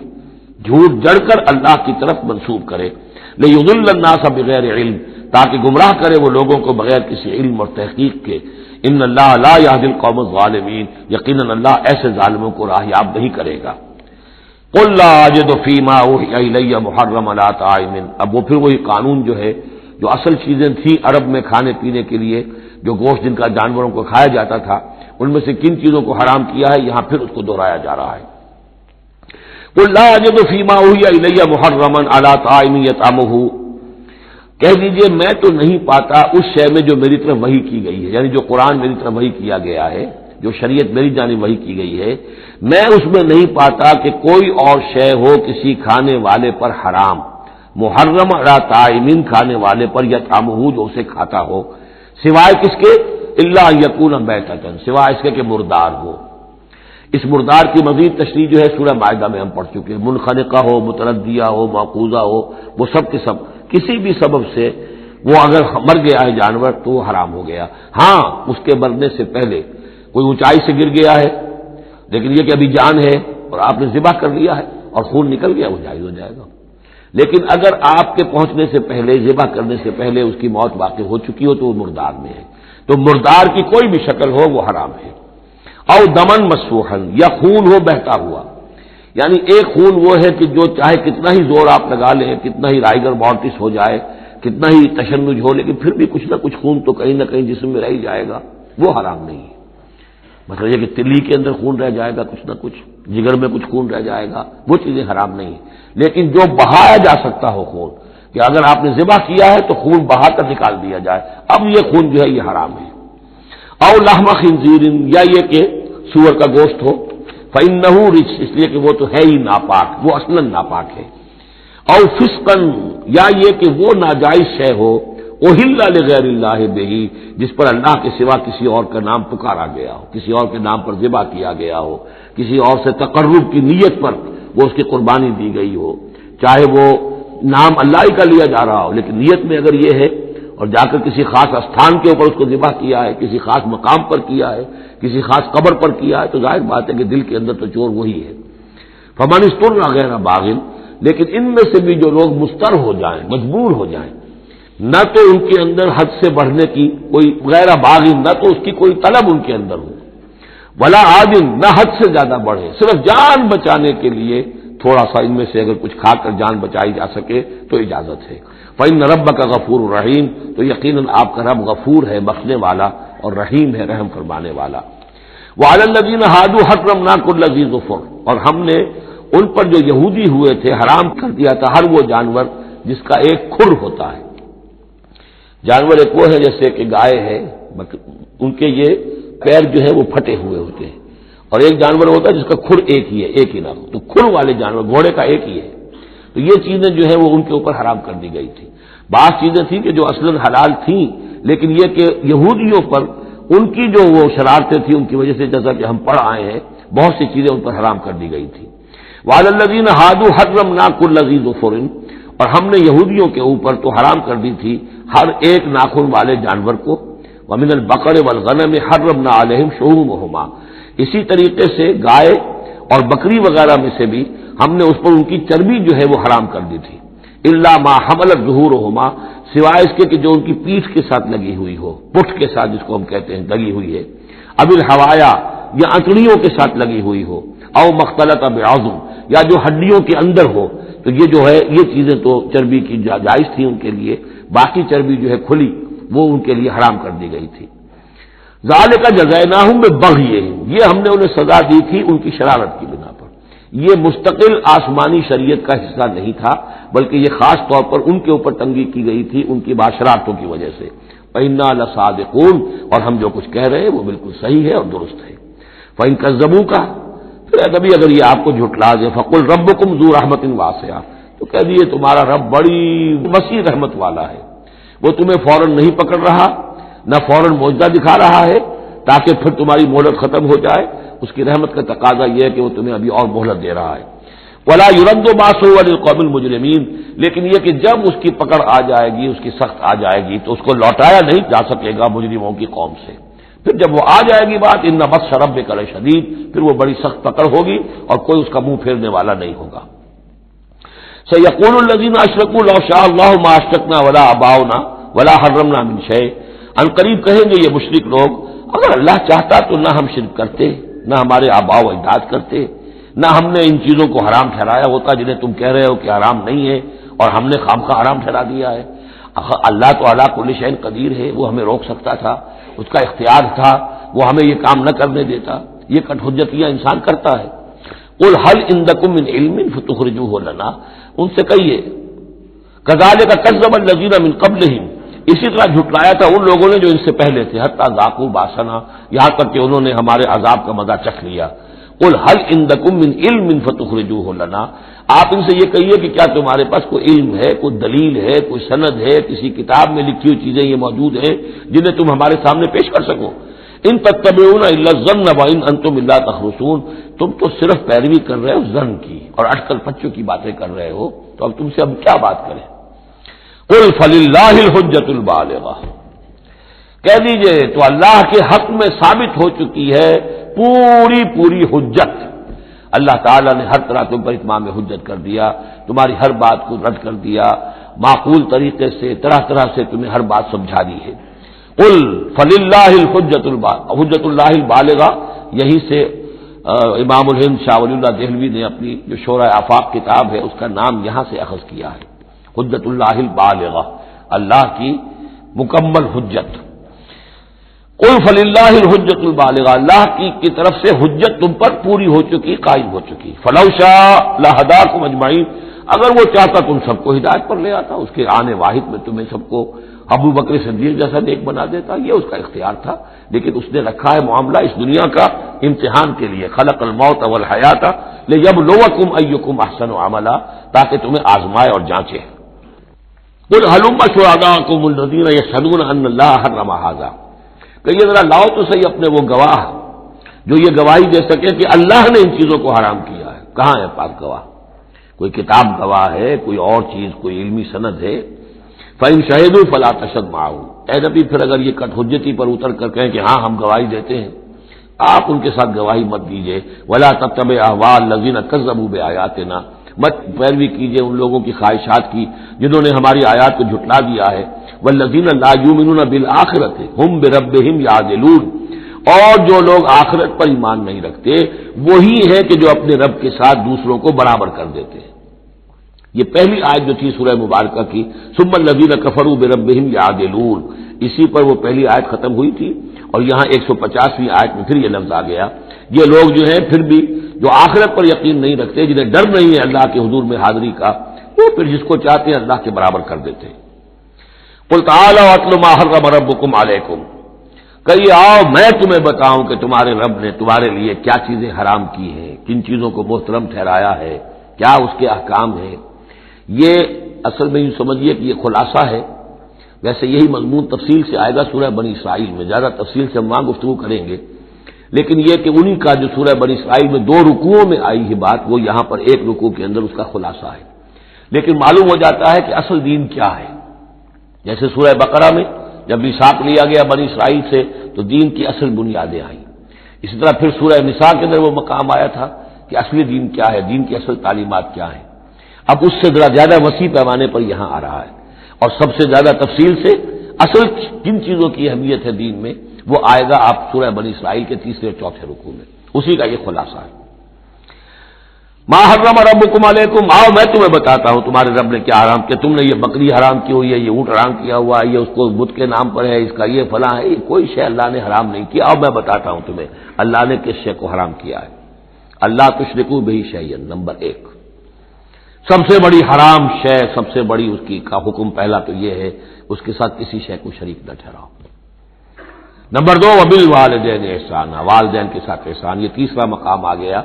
جڑ کر اللہ کی طرف منسوب کرے۔ لیضل الناس بغیر علم، تاکہ گمراہ کرے وہ لوگوں کو بغیر کسی علم اور تحقیق کے۔ ان اللہ لا یہدی القوم الظالمین، یقیناً اللہ ایسے ظالموں کو راہیاب نہیں کرے گا۔ قل لا اجد فیما اوحی الی محرما علی طاعم، اب وہ پھر وہی قانون جو ہے، جو اصل چیزیں تھیں عرب میں کھانے پینے کے لیے، جو گوشت جن کا جانوروں کو کھایا جاتا تھا، ان میں سے کن چیزوں کو حرام کیا ہے، یہاں پھر اس کو دہرایا جا رہا ہے۔ قل لا اجد فیما اوحی الی محرما علی طاعم یطعمہ، کہہ دیجئے میں تو نہیں پاتا اس شے میں جو میری طرف وحی کی گئی ہے، یعنی جو قرآن میری طرف وحی کیا گیا ہے، جو شریعت میری جانب وحی کی گئی ہے، میں اس میں نہیں پاتا کہ کوئی اور شے ہو کسی کھانے والے پر حرام، محرم علی طاعم، کھانے والے پر یطعمہ جو اسے کھاتا ہو، سوائے کس کے؟ الا ان یکون میتۃ، سوائے اس کے کہ مردار ہو۔ اس مردار کی مزید تشریح جو ہے سورہ مائدہ میں ہم پڑھ چکے ہیں، منخنقہ ہو، متردیہ ہو، موقوذہ ہو، وہ سب کے سب کسی بھی سبب سے وہ اگر مر گیا ہے جانور تو وہ حرام ہو گیا۔ ہاں اس کے مرنے سے پہلے کوئی اونچائی سے گر گیا ہے، لیکن یہ کہ ابھی جان ہے اور آپ نے ذبح کر لیا ہے اور خون نکل گیا، وہ جائز ہو جائے گا۔ لیکن اگر آپ کے پہنچنے سے پہلے، ذبح کرنے سے پہلے اس کی موت واقع ہو چکی ہو تو وہ مردار میں ہے، تو مردار کی کوئی بھی شکل ہو وہ حرام ہے۔ او دمن مسفوحا، یا خون ہو بہتا ہوا، یعنی ایک خون وہ ہے کہ جو چاہے کتنا ہی زور آپ لگا لیں، کتنا ہی رائگر مورٹس ہو جائے، کتنا ہی تشنج ہو، لیکن پھر بھی کچھ نہ کچھ خون تو کہیں نہ کہیں جسم میں رہ ہی جائے گا، وہ حرام نہیں ہے۔ مطلب یہ کہ تلی کے اندر خون رہ جائے گا کچھ نہ کچھ، جگر میں کچھ خون رہ جائے گا، وہ چیزیں حرام نہیں ہیں۔ لیکن جو بہایا جا سکتا ہو خون، کہ اگر آپ نے ذبح کیا ہے تو خون بہا کر نکال دیا جائے، اب یہ خون جو ہے یہ حرام ہے۔ او لحم خنزیر، یا یہ کہ سور کا گوشت ہو، فإنہ رجس، اس لیے کہ وہ تو ہے ہی ناپاک، وہ اصلاً ناپاک ہے۔ او فسقا، یا یہ کہ وہ ناجائز شے ہو، احل لغیر اللہ بہ، جس پر اللہ کے سوا کسی اور کا نام پکارا گیا ہو، کسی اور کے نام پر ذبح کیا گیا ہو، کسی اور سے تقرب کی نیت پر وہ اس کی قربانی دی گئی ہو، چاہے وہ نام اللہ ہی کا لیا جا رہا ہو، لیکن نیت میں اگر یہ ہے اور جا کر کسی خاص استھان کے اوپر اس کو ذبح کیا ہے، کسی خاص مقام پر کیا ہے، کسی خاص قبر پر کیا ہے، تو ظاہر بات ہے کہ دل کے اندر تو چور وہی ہے۔ فمن اضطر غیر باغ، لیکن ان میں سے بھی جو لوگ مضطر ہو جائیں، مجبور ہو جائیں، نہ تو ان کے اندر حد سے بڑھنے کی کوئی غیر باغ، نہ تو اس کی کوئی طلب ان کے اندر ہو، ولا عادن، نہ حد سے زیادہ بڑھے، صرف جان بچانے کے لیے تھوڑا سا ان میں سے اگر کچھ کھا کر جان بچائی جا سکے تو اجازت ہے۔ فإن ربک غفور رحیم، تو یقیناً آپ کا رب غفور ہے، بخشنے والا، اور رحیم ہے، رحم فرمانے والا۔ وعلی الذین ہادوا حرمنا کل ذی ظفر، اور ہم نے ان پر جو یہودی ہوئے تھے حرام کر دیا تھا ہر وہ جانور جس کا ایک کھر ہوتا ہے. جانور ایک وہ ہے جیسے کہ گائے ہے، ان کے یہ پیر جو ہے وہ پھٹے ہوئے ہوتے ہیں، اور ایک جانور ہوتا ہے جس کا کھر ایک ہی ہے، ایک ہی نام. تو کھر والے جانور گھوڑے کا ایک ہی ہے. تو یہ چیزیں جو ہے وہ ان کے اوپر حرام کر دی گئی تھی. بعض چیزیں تھیں کہ جو اصلاً حلال تھیں، لیکن یہ کہ یہودیوں پر ان کی جو وہ شرارتیں تھیں ان کی وجہ سے، جیسا کہ ہم پڑھ آئے ہیں، بہت سی چیزیں ان پر حرام کر دی گئی تھی. وعلی الذین ہادوا حرمنا کل ذی ظفر، اور ہم نے یہودیوں کے اوپر تو حرام کر دی تھی ہر ایک ناخن والے جانور کو. ومن البقر والغنم حرمنا علیہم شحومہما، اسی طریقے سے گائے اور بکری وغیرہ میں سے بھی ہم نے اس پر ان کی چربی جو ہے وہ حرام کر دی تھی. الا ما حملت ظہورہما، سوائے اس کے کہ جو ان کی پیٹھ کے ساتھ لگی ہوئی ہو، پٹھ کے ساتھ جس کو ہم کہتے ہیں لگی ہوئی ہے. اب الحوایا، یا انتڑیوں کے ساتھ لگی ہوئی ہو. او مختلط بعظم، یا جو ہڈیوں کے اندر ہو. تو یہ جو ہے یہ چیزیں تو چربی کی جائز تھی ان کے لیے، باقی چربی جو ہے کھلی وہ ان کے لیے حرام کر دی گئی تھی. ذالک جزیناہم ببغیہم، یہ ہم نے انہیں سزا دی تھی ان کی شرارت کی بنا پر. یہ مستقل آسمانی شریعت کا حصہ نہیں تھا، بلکہ یہ خاص طور پر ان کے اوپر تنگی کی گئی تھی ان کی باشراتوں کی وجہ سے. وَإِنَّا لَصَادِقُونَ، اور ہم جو کچھ کہہ رہے ہیں وہ بالکل صحیح ہے اور درست ہے. فَإِن كَذَّبُوكَ، پھر نبی اگر یہ آپ کو جھٹلا دے، فَقُلْ رَبُّكُمْ ذُو رَحْمَةٍ وَاسِعَةٍ، تو کہہ دیے تمہارا رب بڑی وسیع رحمت والا ہے، وہ تمہیں فوراً نہیں پکڑ رہا، نہ فوراً معجزہ دکھا رہا ہے تاکہ پھر تمہاری مہلت ختم ہو جائے. اس کی رحمت کا تقاضا یہ ہے کہ وہ تمہیں ابھی اور مہلت دے رہا ہے. وَلَا يُرَدُّ بَأْسُهُ عَنِ الْقَوْمِ الْمُجْرِمِينَ، لیکن یہ کہ جب اس کی پکڑ آ جائے گی، اس کی سخت آ جائے گی، تو اس کو لوٹایا نہیں جا سکے گا مجرموں کی قوم سے. پھر جب وہ آ جائے گی بات، اِنَّ بَطْشَ رَبِّكَ لَشَدِيدٌ، پھر وہ بڑی سخت پکڑ ہوگی اور کوئی اس کا منہ پھیرنے والا نہیں ہوگا. سَيَقُولُ الَّذِينَ أَشْرَكُوا لَوْ شَاءَ اللَّهُ مَا أَشْرَكْنَا وَلَا آبَاؤُنَا وَلَا حَرَّمْنَا مِنْ شَيْءٍ، ان قریب کہیں گے یہ مشرک لوگ، اگر اللہ چاہتا تو نہ ہم شرک کرتے، نہ ہمارے آباء و اجداد کرتے، نہ ہم نے ان چیزوں کو حرام ٹھہرایا ہوتا جنہیں تم کہہ رہے ہو کہ حرام نہیں ہے اور ہم نے خامخواہ حرام ٹھہرا دیا ہے. اللہ تو علی کل شیء قدیر ہے، وہ ہمیں روک سکتا تھا، اس کا اختیار تھا، وہ ہمیں یہ کام نہ کرنے دیتا. یہ کٹ حجتیاں انسان کرتا ہے. قل هل عندکم من علم فتخرجوه لنا، ان سے کہیے کذالک کذب الذین من قبلہم، اسی طرح جھٹلایا تھا ان لوگوں نے جو ان سے پہلے تھے، حتی ذاقوا باسنا، یہاں تک کہ انہوں نے ہمارے عذاب کا مزہ چکھ لیا. قل هل عندکم من علم فتخرجوه لنا، آپ ان سے یہ کہیے کہ کیا تمہارے پاس کوئی علم ہے، کوئی دلیل ہے، کوئی سند ہے، کسی کتاب میں لکھی ہوئی چیزیں یہ موجود ہیں جنہیں تم ہمارے سامنے پیش کر سکو. ان تتبعون الا الظن وان انتم الا تخرصون، تم تو صرف پیروی کر رہے ہو ظن کی اور اٹکل پچوں کی باتیں کر رہے ہو، تو اب تم سے اب کیا بات کریں. قل فللہ الحجۃ البالغہ، کہہ دیجئے تو اللہ کے حق میں ثابت ہو چکی ہے پوری پوری حجت. اللہ تعالیٰ نے ہر طرح تم پر اتمام حجت کر دیا، تمہاری ہر بات کو رد کر دیا، معقول طریقے سے طرح طرح سے تمہیں ہر بات سمجھا دی ہے. قل فللہ الحجۃ اللہ البالغہ، یہی سے امام الہند شاہ ولی اللہ دہلوی نے اپنی جو شورۂ آفاق کتاب ہے اس کا نام یہاں سے اخذ کیا ہے، حجت اللہ البالغہ، اللہ کی مکمل حجت. قل فللہ الحجت البالغہ، اللہ کی طرف سے حجت تم پر پوری ہو چکی، قائم ہو چکی. فلو شاء لہداکم اجمعین، اگر وہ چاہتا تم سب کو ہدایت پر لے آتا، اس کے آنے واحد میں تمہیں سب کو ابو بکر صدیق جیسا نیک بنا دیتا، یہ اس کا اختیار تھا. لیکن اس نے رکھا ہے معاملہ اس دنیا کا امتحان کے لیے. خلق الموت والحیات لیبلوکم ایکم احسن عملا، تاکہ تمہیں آزمائے اور جانچے. قل ہلم شہداءکم الذین یشہدون ان اللہ حرم ھذا، کہ یہ ذرا لاؤ تو صحیح اپنے وہ گواہ جو یہ گواہی دے سکے کہ اللہ نے ان چیزوں کو حرام کیا ہے. کہاں ہے پاک گواہ؟ کوئی کتاب گواہ ہے، کوئی اور چیز، کوئی علمی سند ہے. فَإِن شَهِدُوا فَلَا تَشْهَدْ مَعَهُمْ، اے نبی پھر اگر یہ کٹ حجتی پر اتر کر کہیں کہ ہاں ہم گواہی دیتے ہیں، آپ ان کے ساتھ گواہی مت دیجیے. وَلَا تَتَّبِعْ أَهْوَاءَ الَّذِينَ كَذَّبُوا بِآيَاتِنَا، مت پیروی کیجیے ان لوگوں کی خواہشات کی جنہوں نے ہماری آیات کو جھٹلا دیا ہے. وَالَّذِينَ لَا يُؤْمِنُونَ بِالْآخِرَةِ هُمْ بِرَبِّهِمْ يَعْدِلُونَ، اور جو لوگ آخرت پر ایمان نہیں رکھتے وہی ہیں کہ جو اپنے رب کے ساتھ دوسروں کو برابر کر دیتے ہیں. یہ پہلی آیت جو تھی سورہ مبارکہ کی، ثم الذین کفروا بربہم یعدلون، اسی پر وہ پہلی آیت ختم ہوئی تھی. اور یہاں 150ویں آیت میں پھر یہ لفظ آ گیا. یہ لوگ جو ہیں پھر بھی جو آخرت پر یقین نہیں رکھتے، جنہیں ڈر نہیں ہے اللہ کے حضور میں حاضری کا، وہ پھر جس کو چاہتے ہیں اللہ کے برابر کر دیتے ہیں۔ قل تعالوا اتل ما حرم ربکم علیکم، کہیے آؤ میں تمہیں بتاؤں کہ تمہارے رب نے تمہارے لیے کیا چیزیں حرام کی ہیں، کن چیزوں کو محترم ٹھہرایا ہے، کیا اس کے احکام ہیں۔ یہ اصل میں یوں سمجھیے کہ یہ خلاصہ ہے، ویسے یہی مضمون تفصیل سے آئے گا سورہ بنی اسرائیل میں، زیادہ تفصیل سے ہم وہاں گفتگو کریں گے، لیکن یہ کہ انہی کا جو سورہ بنی اسرائیل میں 2 رکوعوں میں آئی ہے بات، وہ یہاں پر 1 رکوع کے اندر اس کا خلاصہ ہے۔ لیکن معلوم ہو جاتا ہے کہ اصل دین کیا ہے۔ جیسے سورہ بقرہ میں جب میثاق لیا گیا بنی اسرائیل سے تو دین کی اصل بنیادیں آئیں، اسی طرح پھر سورہ نساء کے اندر وہ مقام آیا تھا کہ اصلی دین کیا ہے، دین کی اصل تعلیمات کیا ہیں۔ اب اس سے ذرا زیادہ وسیع پیمانے پر یہاں آ رہا ہے، اور سب سے زیادہ تفصیل سے اصل کن چیزوں کی اہمیت ہے دین میں وہ آئے گا آپ سورہ بنی اسرائیل کے 3 اور 4 رکوع میں، اسی کا یہ خلاصہ ہے۔ ما حرم ربکم علیکم، آؤ میں تمہیں بتاتا ہوں تمہارے رب نے کیا حرام کیا، تم نے یہ بکری حرام کی ہوئی ہے، یہ اونٹ حرام کیا ہوا ہے، یہ اس کو بت کے نام پر ہے، اس کا یہ فلاں ہے، یہ کوئی شے اللہ نے حرام نہیں کیا۔ آؤ میں بتاتا ہوں تمہیں اللہ نے کس شے کو حرام کیا ہے۔ اللہ تشرکوا بہ شیئا، نمبر 1 سب سے بڑی حرام شے، سب سے بڑی اس کی کا حکم پہلا تو یہ ہے اس کے ساتھ کسی شے کو شریک نہ ٹھہراؤ۔ نمبر 2 وبالوالدین احسانا، والدین کے ساتھ احسان، یہ تیسرا مقام آ گیا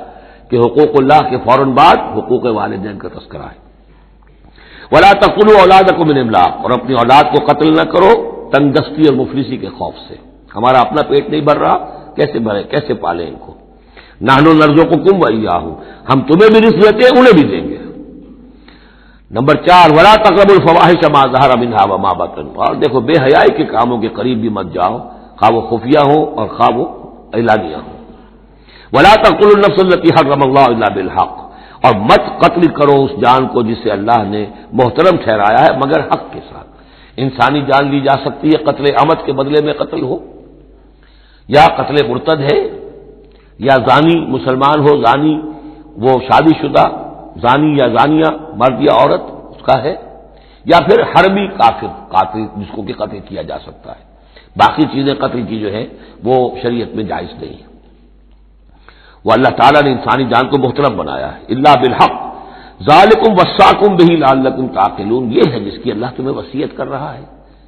کہ حقوق اللہ کے فوراً بعد حقوق والدین کا تذکرہ ہے۔ ولا تقتلوا اولادکم من املاق، اور اپنی اولاد کو قتل نہ کرو تنگ دستی اور مفلسی کے خوف سے، ہمارا اپنا پیٹ نہیں بھر رہا، کیسے بھرے، کیسے پالیں ان کو۔ نحن نرزقکم وإیاہم، ہم تمہیں بھی رزق دیتے ہیں انہیں بھی دیں گے۔ نمبر 4 ولا تقربوا الفواحش ما ظهر منها وما بطن، اور دیکھو بے حیائی کے کاموں کے قریب بھی مت جاؤ، خواہ وہ خفیہ ہو اور خواہ وہ اعلانیہ ہو۔ ولا تقتلوا النفس التي حرم الله الا بالحق، اور مت قتل کرو اس جان کو جسے اللہ نے محترم ٹھہرایا ہے مگر حق کے ساتھ۔ انسانی جان لی جا سکتی ہے قتل عمد کے بدلے میں قتل ہو، یا قتل مرتد ہے، یا زانی مسلمان ہو، زانی وہ شادی شدہ زانی یا زانیہ مرد یا عورت اس کا ہے، یا پھر حربی کافر قاتل جس کو کہ قتل کیا جا سکتا ہے۔ باقی چیزیں قتل کی جو ہے وہ شریعت میں جائز نہیں ہے۔ وہ اللہ تعالیٰ نے انسانی جان کو محترم بنایا ہے۔ الا بالحق ذالکم وصاکم بہ لعلکم تعقلون، یہ ہے جس کی اللہ تمہیں وصیت کر رہا ہے،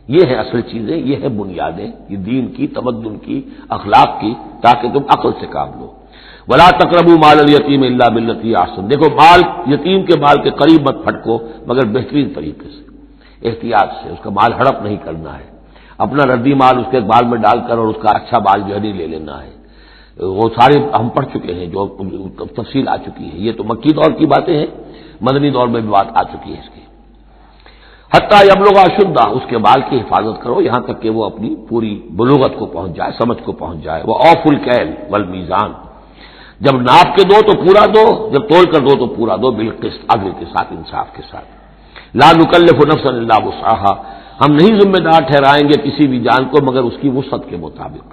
یہ ہے اصل چیزیں، یہ ہے بنیادیں، یہ دین کی، تمدن کی، اخلاق کی، تاکہ تم عقل سے کام لو۔ ولا تقربوا مال الیتیم الا بالتی احسن، دیکھو مال یتیم کے مال کے قریب مت پھٹکو مگر بہترین طریقے سے، احتیاط سے، اس کا مال ہڑپ نہیں کرنا ہے، اپنا ردی مال اس کے بال میں ڈال کر اور اس کا اچھا مال جو ہے نہیں لے لینا ہے۔ وہ سارے ہم پڑھ چکے ہیں، جو تفصیل آ چکی ہے، یہ تو مکی دور کی باتیں ہیں، مدنی دور میں بھی بات آ چکی ہے اس کی۔ حتیٰ یبلغ اشدہ، اس کے مال کی حفاظت کرو یہاں تک کہ وہ اپنی پوری بلوغت کو پہنچ جائے، سمجھ کو پہنچ جائے۔ وہ اوفوا الکیل والمیزان، جب ناپ کے دو تو پورا دو، جب تول کر دو تو پورا دو، بالقسط، عدل کے ساتھ، انصاف کے ساتھ۔ لا نکلف نفسا الا وسعها، ہم نہیں ذمہ دار ٹھہرائیں گے کسی بھی جان کو مگر اس کی وسعت کے مطابق،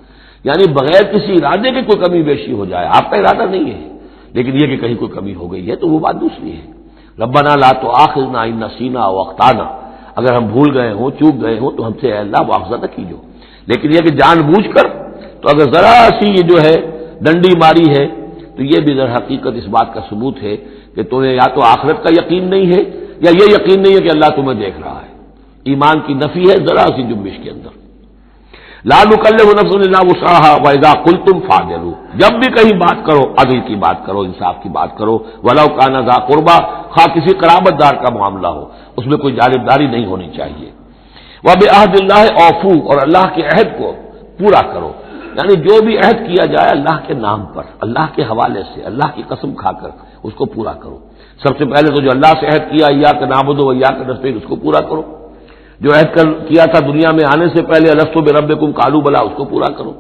یعنی بغیر کسی ارادے کے کوئی کمی بیشی ہو جائے، آپ کا ارادہ نہیں ہے لیکن یہ کہ کہیں کوئی کمی ہو گئی ہے تو وہ بات دوسری ہے۔ ربنا لا تؤاخذنا ان نسینا او اخطانا، اگر ہم بھول گئے ہوں، چوک گئے ہوں تو ہم سے اے اللہ مواخذہ نہ کیجو، لیکن یہ کہ جان بوجھ کر، تو اگر ذرا سی یہ جو ہے ڈنڈی ماری ہے تو یہ بھی در حقیقت اس بات کا ثبوت ہے کہ تمہیں یا تو آخرت کا یقین نہیں ہے یا یہ یقین نہیں ہے کہ اللہ تمہیں دیکھ رہا ہے۔ ایمان کی نفی ہے ذرا سی جنبش کے اندر۔ لا نکلف نفس الا وسعها واذا قلتم فاعدلوا، جب بھی کہیں بات کرو عدل کی بات کرو، انصاف کی بات کرو، ولو کان ذا قربى، خواہ کسی قرابت دار کا معاملہ ہو، اس میں کوئی جانبداری نہیں ہونی چاہیے۔ وبعہد اللہ اوفوا، اور اللہ کے عہد کو پورا کرو، یعنی جو بھی عہد کیا جائے اللہ کے نام پر، اللہ کے حوالے سے، اللہ کی قسم کھا کر اس کو پورا کرو۔ سب سے پہلے تو جو اللہ سے عہد کیا ایاک نعبد و ایاک نستعین، اس کو پورا کرو۔ جو عہد کیا تھا دنیا میں آنے سے پہلے الستو بربکم قالوا بلی، اس کو پورا کرو۔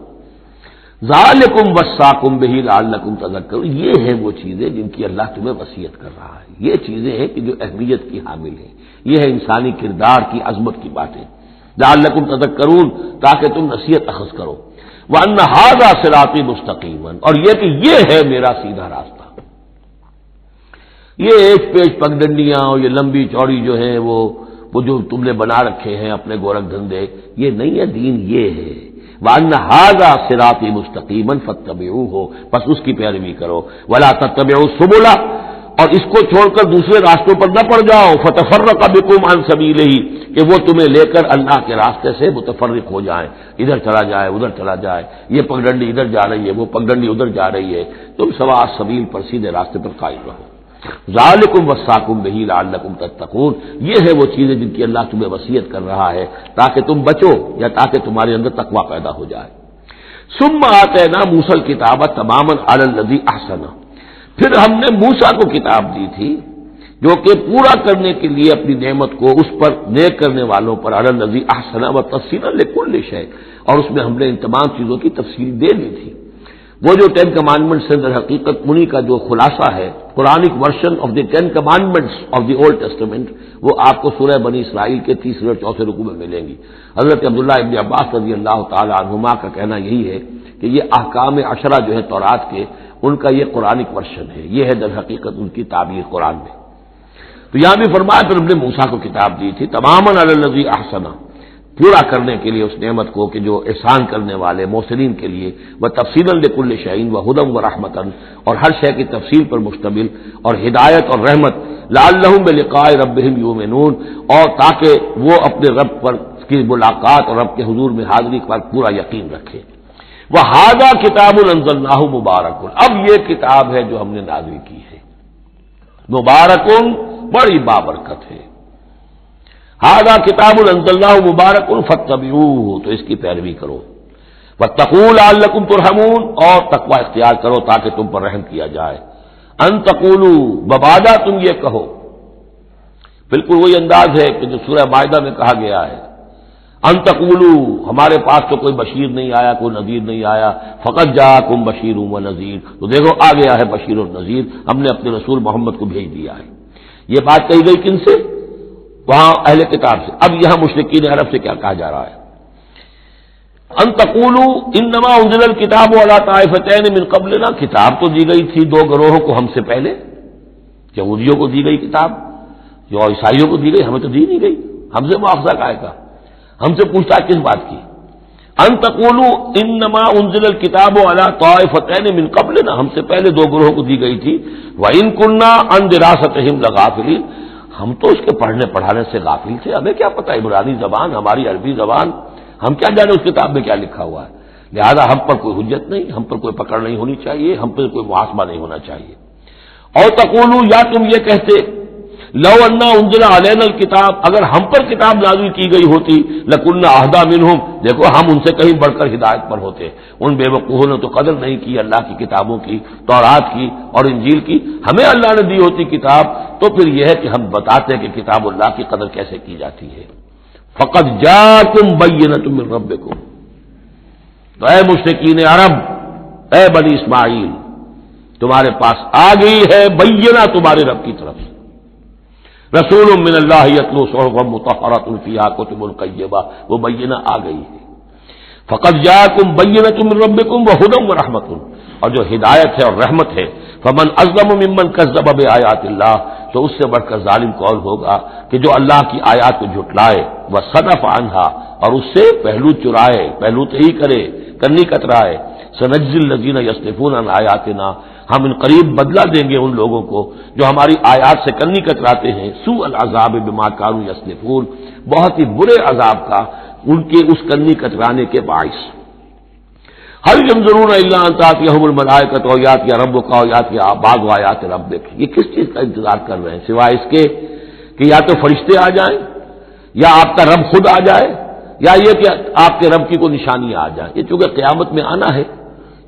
ذالکم وصاکم بہ لعلکم تذکرون، یہ ہے وہ چیزیں جن کی اللہ تمہیں وصیت کر رہا ہے، یہ چیزیں ہیں کہ جو اہمیت کی حامل ہیں، یہ ہے انسانی کردار کی عظمت کی باتیں، لعلکم تذکرون، تاکہ تم نصیحت اخذ کرو۔ وَأَنَّ هَذَا صِرَاطِي مُسْتَقِيمًا، اور یہ کہ یہ ہے میرا سیدھا راستہ۔ یہ ایک پیچ پگڈنڈیاں اور یہ لمبی چوڑی جو ہیں وہ جو تم نے بنا رکھے ہیں اپنے گورکھ دھندے، یہ نہیں ہے دین، یہ ہے وَأَنَّ هَذَا صِرَاطِي مُسْتَقِيمًا فَاتَّبِعُوهُ، بس اس کی پیروی کرو. وَلَا تَتَّبِعُوا السُّبُلَ، اور اس کو چھوڑ کر دوسرے راستوں پر نہ پڑ جاؤ. فَتَفَرَّقَ بِكُمْ عَنْ سَبِيلِهِ، کہ وہ تمہیں لے کر اللہ کے راستے سے متفرق ہو جائیں، ادھر چلا جائے ادھر چلا جائے، یہ پگڈنڈی ادھر جا رہی ہے وہ پگڈنڈی ادھر جا رہی ہے. تم سواء السبیل پر سیدھے راستے پر قائم رہو. ذالکم وصاکم بہ لعلکم تتقون، یہ ہے وہ چیزیں جن کی اللہ تمہیں وصیت کر رہا ہے تاکہ تم بچو یا تاکہ تمہارے اندر تقوی پیدا ہو جائے. ثم آتینا موسیٰ الکتاب تماما علی الذی احسن، پھر ہم نے موسیٰ کو کتاب دی تھی جو کہ پورا کرنے کے لیے اپنی نعمت کو اس پر نیک کرنے والوں پر علی الذی احسن وتفصیلا لکل شیء، اور اس میں ہم نے ان تمام چیزوں کی تفصیل دے دی تھی. وہ جو 10 کمانڈمنٹس ہیں در حقیقت انہی کا جو خلاصہ ہے، Quranic version of the 10 commandments of the old testament, وہ آپ کو سورہ بنی اسرائیل کے 3 اور 4 رکوع میں ملیں گی. حضرت عبداللہ ابن عباس رضی اللہ تعالی عنہما کا کہنا یہی ہے کہ یہ احکام عشرہ جو ہے تورات کے، ان کا یہ قرآنک ورژن ہے، یہ ہے در حقیقت ان کی تعبیر قرآن میں. تو یہاں بھی فرمایا پھر ہم نے موسیٰ کو کتاب دی تھی تماما علی الذی احسن، پورا کرنے کے لیے اس نعمت کو کہ جو احسان کرنے والے محسنین کے لیے، وہ تفصیلا لکل شیء و ھدی و رحمتا، اور ہر شے کی تفصیل پر مشتمل اور ہدایت اور رحمت، لعلہم بلقاء ربہم یؤمنون، اور تاکہ وہ اپنے رب پر کی ملاقات اور رب کے حضور میں حاضری پر پورا یقین رکھے. وَھَذَا کتاب انزلناہ مبارک، اب یہ کتاب ہے جو ہم نے نازل کی ہے، مبارک، بڑی بابرکت ہے. ھذا کتاب انزلناہ مبارک فاتبعوہ، تو اس کی پیروی کرو. واتقوا لعلکم ترحمون، اور تقوی اختیار کرو تاکہ تم پر رحم کیا جائے. ان تقولوا، مبادا تم یہ کہو، بالکل وہی انداز ہے کہ جو سورہ مائدہ میں کہا گیا ہے. ان تقولوا، ہمارے پاس تو کوئی بشیر نہیں آیا، کوئی نذیر نہیں آیا. فقد جاءکم بشیر و نذیر، تو دیکھو آ گیا ہے بشیر اور نذیر، ہم نے اپنے رسول محمد کو بھیج دیا ہے. یہ بات کہی گئی کن سے؟ وہاں اہل کتاب سے. اب یہاں مشرکین عرب سے کیا کہا جا رہا ہے؟ ان تقولوا انما انزل الکتاب علی طائفتین من قبلنا، کتاب تو دی گئی تھی 2 گروہوں کو ہم سے پہلے، یہودیوں کو دی گئی کتاب، جو عیسائیوں کو دی گئی، ہمیں تو دی نہیں گئی. ہم سے مواخذہ کائے کا، ہم سے پوچھتا کس بات کی؟ ان تقولوا انما انزل الکتاب علی طائفتین من قبلنا، ہم سے پہلے 2 گروہوں کو دی گئی تھی. وان كنا عن دراستهم لغافلین، ہم تو اس کے پڑھنے پڑھانے سے غافل تھے، ہمیں کیا پتہ عبرانی زبان، ہماری عربی زبان، ہم کیا جانے اس کتاب میں کیا لکھا ہوا ہے. لہذا ہم پر کوئی حجت نہیں، ہم پر کوئی پکڑ نہیں ہونی چاہیے، ہم پر کوئی محاسبہ نہیں ہونا چاہیے. اور تقولوا، یا تم یہ کہتے، لو انا انزل علینا الکتاب، اگر ہم پر کتاب نازل کی گئی ہوتی، لکنا اہدی منہم، دیکھو ہم ان سے کہیں بڑھ کر ہدایت پر ہوتے. ان بے وقوفوں نے تو قدر نہیں کی اللہ کی کتابوں کی، تورات کی اور انجیل کی. ہمیں اللہ نے دی ہوتی کتاب تو پھر یہ ہے کہ ہم بتاتے کہ کتاب اللہ کی قدر کیسے کی جاتی ہے. فقد جاءکم بینۃ من ربکم، تو اے مشرکین عرب، اے بنی اسماعیل، تمہارے پاس آ گئی ہے بینہ تمہارے رب کی طرف سے، رسول من اللہ یتلو صحفا مطہرۃ فیہا کتب قیمہ، وہ بینہ آ گئی ہے. فقد جاءکم بینۃ من ربکم وہدی ورحمۃ، اور جو ہدایت ہے اور رحمت ہے. فمن اظلم ممن کذب بآیات اللہ، تو اس سے بڑھ کر ظالم کون ہوگا کہ جو اللہ کی آیات کو جھٹلائے، وصدف عنہا، اور اس سے پہلو چرائے، پہلو تہی کرے، کنی کترائے. سنجزی الذین یصدفون عن آیاتنا، ہم ان قریب بدلہ دیں گے ان لوگوں کو جو ہماری آیات سے کنی کتراتے ہیں. سوء العذاب بما كانوا یصدفون، بہت ہی برے عذاب کا ان کے اس کنی کترانے کے باعث. هل ينظرون الا ان تاتيهم الملائکۃ او یاتی ربک او یاتی بعض آیات ربک، یہ کس چیز کا انتظار کر رہے ہیں سوائے اس کے کہ یا تو فرشتے آ جائیں، یا آپ کا رب خود آ جائے، یا یہ کہ آپ کے رب کی کوئی نشانیاں آ جائیں. یہ چونکہ قیامت میں آنا ہے،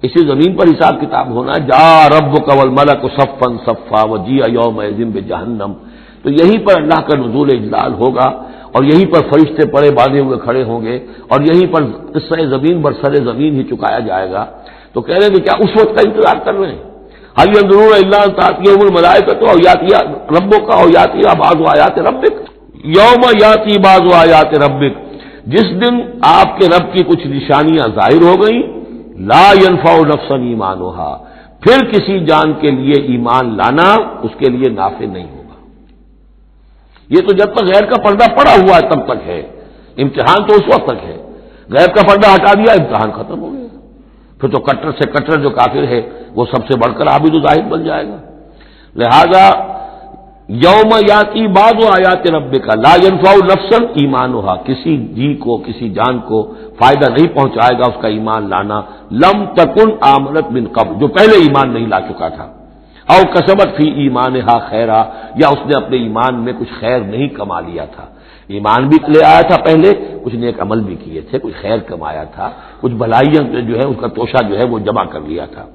اسی زمین پر حساب کتاب ہونا ہے. جا ربک والملک صفا صفا وجیء یومئذ بجہنم، تو یہیں پر اللہ کا نزول اجلال ہوگا، اور یہیں پر فرشتے پڑے باندھے ہوئے کھڑے ہوں گے، اور یہیں پر قصہ زمین برسر زمین ہی چکایا جائے گا. تو کہہ رہے ہیں کہ کیا اس وقت کا انتظار کر رہے ہیں؟ هل ينظرون الا ان تاتيهم الملائکۃ او یاتی ربک او یاتی بعض آیات ربک، یوم یاتی بعض آیات ربک، جس دن آپ کے رب کی کچھ نشانیاں ظاہر ہو گئیں. لا ينفع نفسا ایمانها، پھر کسی جان کے لیے ایمان لانا اس کے لیے نافع نہیں ہوگا. یہ تو جب تک غیر کا پردہ پڑا ہوا ہے تب تک ہے، امتحان تو اس وقت تک ہے. غیب کا پردہ ہٹا دیا، امتحان ختم ہو گیا، پھر تو کٹر سے کٹر جو کافر ہے وہ سب سے بڑھ کر عابد و زاہد بن جائے گا۔ لہذا یوم یاتی بعض آیات ربک لا ینفع نفسا ایمانھا، کسی جی کو، کسی جان کو فائدہ نہیں پہنچائے گا اس کا ایمان لانا، لم تکن آمنت من قبل، جو پہلے ایمان نہیں لا چکا تھا، او کسبت فی ایمانھا خیرا، یا اس نے اپنے ایمان میں کچھ خیر نہیں کما لیا تھا، ایمان بھی لے آیا تھا پہلے، کچھ نیک عمل بھی کیے تھے، کچھ خیر کمایا تھا، کچھ بھلائیاں جو ہے اس کا توشہ جو ہے وہ جمع کر لیا تھا۔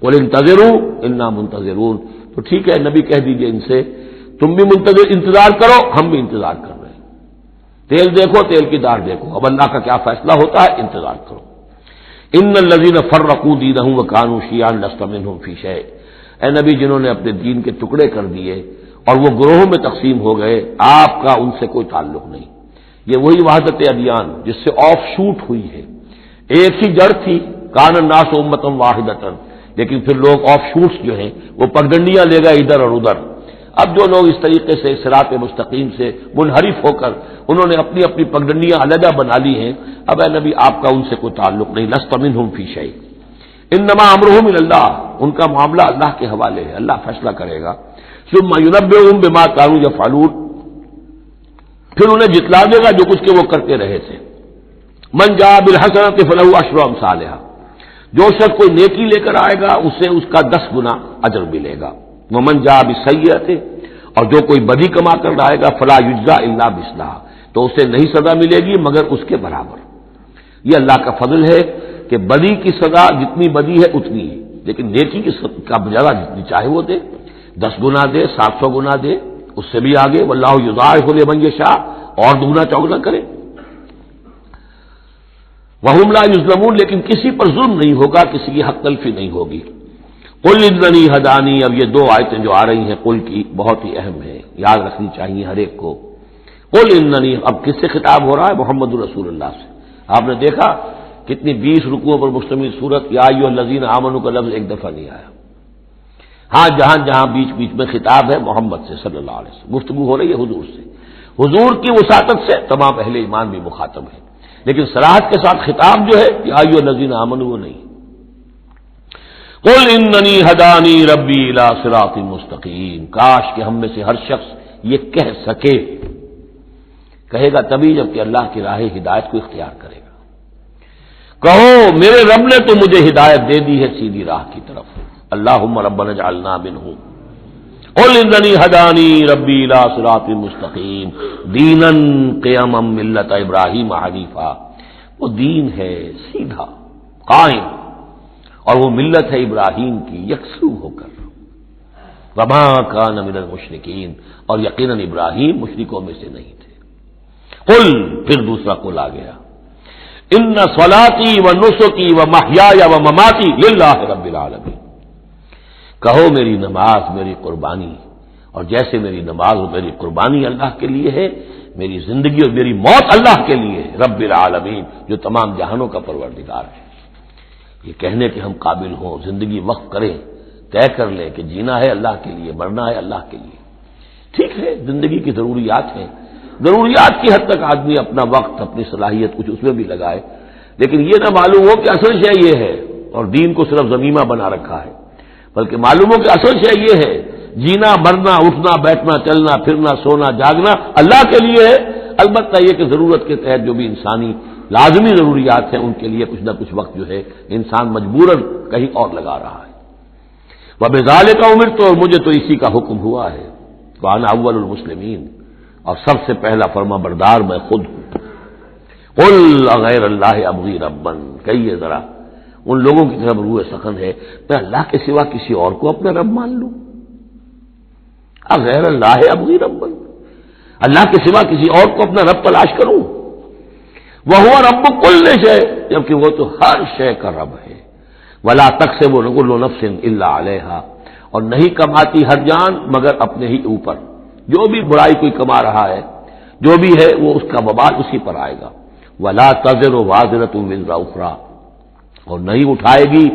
قل انتظروا انا منتظرون، تو ٹھیک ہے نبی کہہ دیجئے ان سے تم بھی انتظار کرو، ہم بھی انتظار کر رہے ہیں، تیل دیکھو تیل کی دار دیکھو، اب اللہ کا کیا فیصلہ ہوتا ہے انتظار کرو۔ ان الذین فرقوا دینہم وکانوا شیعا لست منہم فی شیء، اے نبی جنہوں نے اپنے دین کے ٹکڑے کر دیے اور وہ گروہوں میں تقسیم ہو گئے، آپ کا ان سے کوئی تعلق نہیں۔ یہ وہی وحدت ادیان جس سے آف شوٹ ہوئی ہے، ایک ہی جڑ تھی، کان الناس امۃ واحدۃ، لیکن پھر لوگ آف شوٹس جو ہیں وہ پگڈنڈیاں لے گئے ادھر اور ادھر۔ اب جو لوگ اس طریقے سے صراط مستقیم سے منحرف ہو کر انہوں نے اپنی اپنی پگڈنڈیاں علیحدہ بنا لی ہیں، اب اے نبی آپ کا ان سے کوئی تعلق نہیں، لست منہم فی شیء، انما امرهم الی اللہ، ان کا معاملہ اللہ کے حوالے ہے، اللہ فیصلہ کرے گا۔ ثم ینبئهم بما كانوا يفعلون، پھر انہیں جتلا دے گا جو کچھ کہ وہ کرتے رہے تھے۔ من جاء بالحسنۃ فلہ عشر امثالها، جو شخص کوئی نیکی لے کر آئے گا اسے اس کا 10 گنا اجر ملے گا۔ ومن جاء بالسیئۃ، اور جو کوئی بدی کما کر لائے گا فلا یجزا الا مثلها، تو اسے نہیں سزا ملے گی مگر اس کے برابر۔ یہ اللہ کا فضل ہے کہ بدی کی سزا جتنی بدی ہے اتنی ہے، لیکن نیکی کی کا جگہ جتنی چاہے وہ دے، 10 گنا دے، 700 گنا دے، اس سے بھی آگے، واللہ یضاعف لمن یشاء، اور دگنا چوگنا کرے۔ وہم لا یظلمون، لیکن کسی پر ظلم نہیں ہوگا، کسی کی حق تلفی نہیں ہوگی۔ قل اننی ہدانی، اب یہ 2 آیتیں جو آ رہی ہیں قل کی بہت ہی اہم ہیں، یاد رکھنی چاہیے ہر ایک کو۔ قل اننی، اب کس سے خطاب ہو رہا ہے؟ محمد رسول اللہ سے۔ آپ نے دیکھا کتنی 20 رکوعوں پر مشتمل سورت یا ایھا الذین آمنوا کا لفظ ایک دفعہ نہیں آیا۔ ہاں جہاں جہاں بیچ بیچ میں خطاب ہے محمد سے صلی اللہ علیہ وسلم، گفتگو ہو رہی ہے حضور سے، حضور کی وساطت سے تمام اہل ایمان بھی مخاطب ہیں، لیکن صراحت کے ساتھ خطاب جو ہے یا ایھا الذین آمنوا وہ نہیں۔ قل اننی ہدانی ربی الی صراط مستقیم، کاش کہ ہم میں سے ہر شخص یہ کہہ سکے، کہے گا تبھی جب کہ اللہ کی راہ ہدایت کو اختیار کرے گا۔ کہو میرے رب نے تو مجھے ہدایت دے دی ہے سیدھی راہ کی طرف، اللہم ربنا اجعلنا منہم۔ قل اننی ہدانی ربی الی صراط مستقیم دینا قیما ملت ابراہیم حنیفا، وہ دین ہے سیدھا قائم، اور وہ ملت ہے ابراہیم کی یکسو ہو کر، وما کان من المشرکین، اور یقیناً ابراہیم مشرکوں میں سے نہیں تھے۔ قل، پھر دوسرا قل آ گیا، ان صلاتی و نسکی و محیای و مماتی للہ رب العالمین، کہو میری نماز، میری قربانی، اور جیسے میری نماز اور میری قربانی اللہ کے لیے ہے، میری زندگی اور میری موت اللہ کے لیے ہے، رب العالمین، جو تمام جہانوں کا پروردگار ہے۔ یہ کہنے کہ ہم قابل ہوں، زندگی وقف کریں، طے کر لیں کہ جینا ہے اللہ کے لیے، مرنا ہے اللہ کے لیے، ٹھیک ہے، زندگی کی ضروریات ہیں، ضروریات کی حد تک آدمی اپنا وقت، اپنی صلاحیت کچھ اس میں بھی لگائے، لیکن یہ نہ معلوم ہو کہ اصل شے یہ ہے اور دین کو صرف ضمیمہ بنا رکھا ہے، بلکہ معلوم ہو کہ اصل شے یہ ہے، جینا، مرنا، اٹھنا، بیٹھنا، چلنا، پھرنا، سونا، جاگنا اللہ کے لیے ہے، البتہ یہ کہ ضرورت کے تحت جو بھی انسانی لازمی ضروریات ہیں ان کے لیے کچھ نہ کچھ وقت جو ہے انسان مجبوراً کہیں اور لگا رہا ہے۔ وَبِذَالِكَ أُمِرْتُ، اور مجھے تو اسی کا حکم ہوا ہے، وَأَنَا أَوَّلُ الْمُسْلِمِينَ، اور سب سے پہلا فرما بردار میں خود ہوں۔ قُلْ أَغَيْرَ اللَّهِ أَبْغِي رَبًّا، کہیے ذرا ان لوگوں کی طرف روح سخن ہے، میں اللہ کے سوا کسی اور کو اپنا رب مان لوں؟ أَغَيْرَ اللَّهِ أَبْغِي رَبًّا، اللہ کے سوا کسی اور کو اپنا رب تلاش کروں؟ وَهُوَ رَبُّ كُلِّ شَيْءٍ، جبکہ وہ تو ہر شے کا رب ہے۔ وَلَا تَكْسِبُ كُلُّ نَفْسٍ إِلَّا عَلَيْهَا، اور نہیں کماتی ہر جان مگر اپنے ہی اوپر، جو بھی برائی کوئی کما رہا ہے، جو بھی ہے وہ اس کا وبال اسی پر آئے گا۔ وَلَا تَزِرُ وَازِرَةٌ وِزْرَ أُخْرَىٰ، اور نہیں اٹھائے گی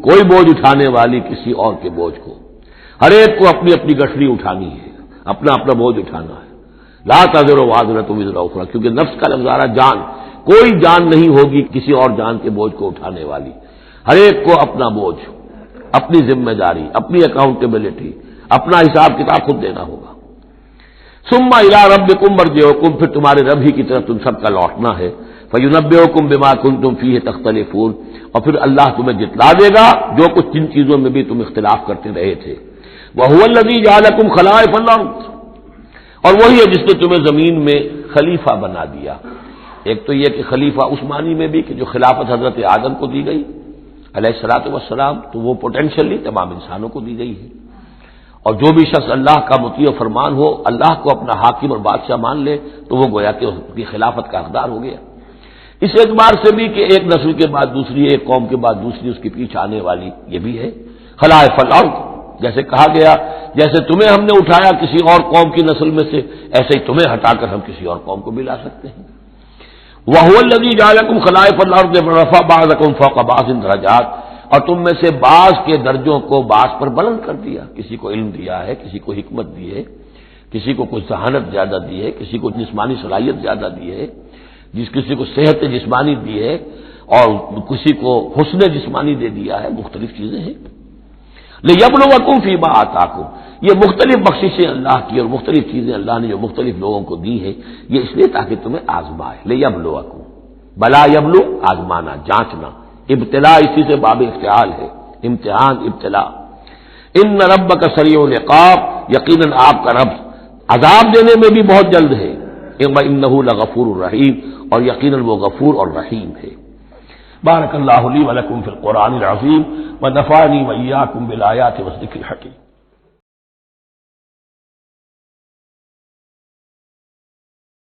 کوئی بوجھ اٹھانے والی کسی اور کے بوجھ کو، ہر ایک کو اپنی اپنی گٹھڑی اٹھانی ہے، اپنا اپنا بوجھ اٹھانا ہے۔ لا تَزِرُ وَازِرَةٌ وِزْرَ أُخْرَىٰ، کیونکہ نفس کا لفظ آ رہا جان، کوئی جان نہیں ہوگی کسی اور جان کے بوجھ کو اٹھانے والی، ہر ایک کو اپنا بوجھ، اپنی ذمہ داری، اپنی اکاؤنٹیبلٹی، اپنا حساب کتاب خود دینا ہوگا۔ ثم الی ربکم مرجعکم، پھر تمہارے رب ہی کی طرف تم سب کا لوٹنا ہے، فینبئکم بما کنتم فیہ تختلفون، اور پھر اللہ تمہیں جتلا دے گا جو کچھ جن چیزوں میں بھی تم اختلاف کرتے رہے تھے۔ وہو الذی جعلکم خلائف الارض، اور وہی ہے جس نے تمہیں زمین میں خلیفہ بنا دیا۔ ایک تو یہ کہ خلیفہ اس معنی میں بھی کہ جو خلافت حضرت آدم کو دی گئی علیہ الصلوۃ والسلام، تو وہ پوٹینشلی تمام انسانوں کو دی گئی ہے، اور جو بھی شخص اللہ کا مطیع و فرمان ہو، اللہ کو اپنا حاکم اور بادشاہ مان لے، تو وہ گویا کہ اس کی خلافت کا حقدار ہو گیا۔ اس اعتبار سے بھی کہ ایک نسل کے بعد دوسری، ایک قوم کے بعد دوسری اس کے پیچھے آنے والی، یہ بھی ہے خلائف الارض، جیسے کہا گیا جیسے تمہیں ہم نے اٹھایا کسی اور قوم کی نسل میں سے، ایسے ہی تمہیں ہٹا کر ہم کسی اور قوم کو بھی لا سکتے ہیں۔ وَهُوَ الَّذِي جَعَلَكُمْ خَلَائِفَ الْأَرْضِ وَرَفَعَ بَعْضَكُمْ فَوْقَ بَعْضٍ دَرَجَاتٍ، اور تم میں سے بعض کے درجوں کو بعض پر بلند کر دیا، کسی کو علم دیا ہے، کسی کو حکمت دی ہے، کسی کو کچھ ذہانت زیادہ دی ہے، کسی کو جسمانی صلاحیت زیادہ دی ہے، کسی کو صحت جسمانی دی ہے، اور کسی کو حسن جسمانی دے دیا ہے، مختلف چیزیں ہیں۔ لِيَبْلُوَكُمْ فِيمَا آتَاكُمْ، یہ مختلف بخششیں اللہ کی اور مختلف چیزیں اللہ نے جو مختلف لوگوں کو دی ہیں، یہ اس لیے تاکہ تمہیں آزمائے۔ لِيَبْلُوَكُمْ، بلا یبلو آزمانا، جانچنا، ابتلا اسی سے باب افتعال ہے، امتحان، ابتلا۔ ان ربک سریع العقاب، یقیناً آپ کا رب عذاب دینے میں بھی بہت جلد ہے، انہ لغفور الرحیم، اور یقیناً وہ غفور اور رحیم ہے۔ بارک اللہ لی ولکم فی القرآن العظیم ونفعنی وإیاکم بالآیات والذکر الحکیم۔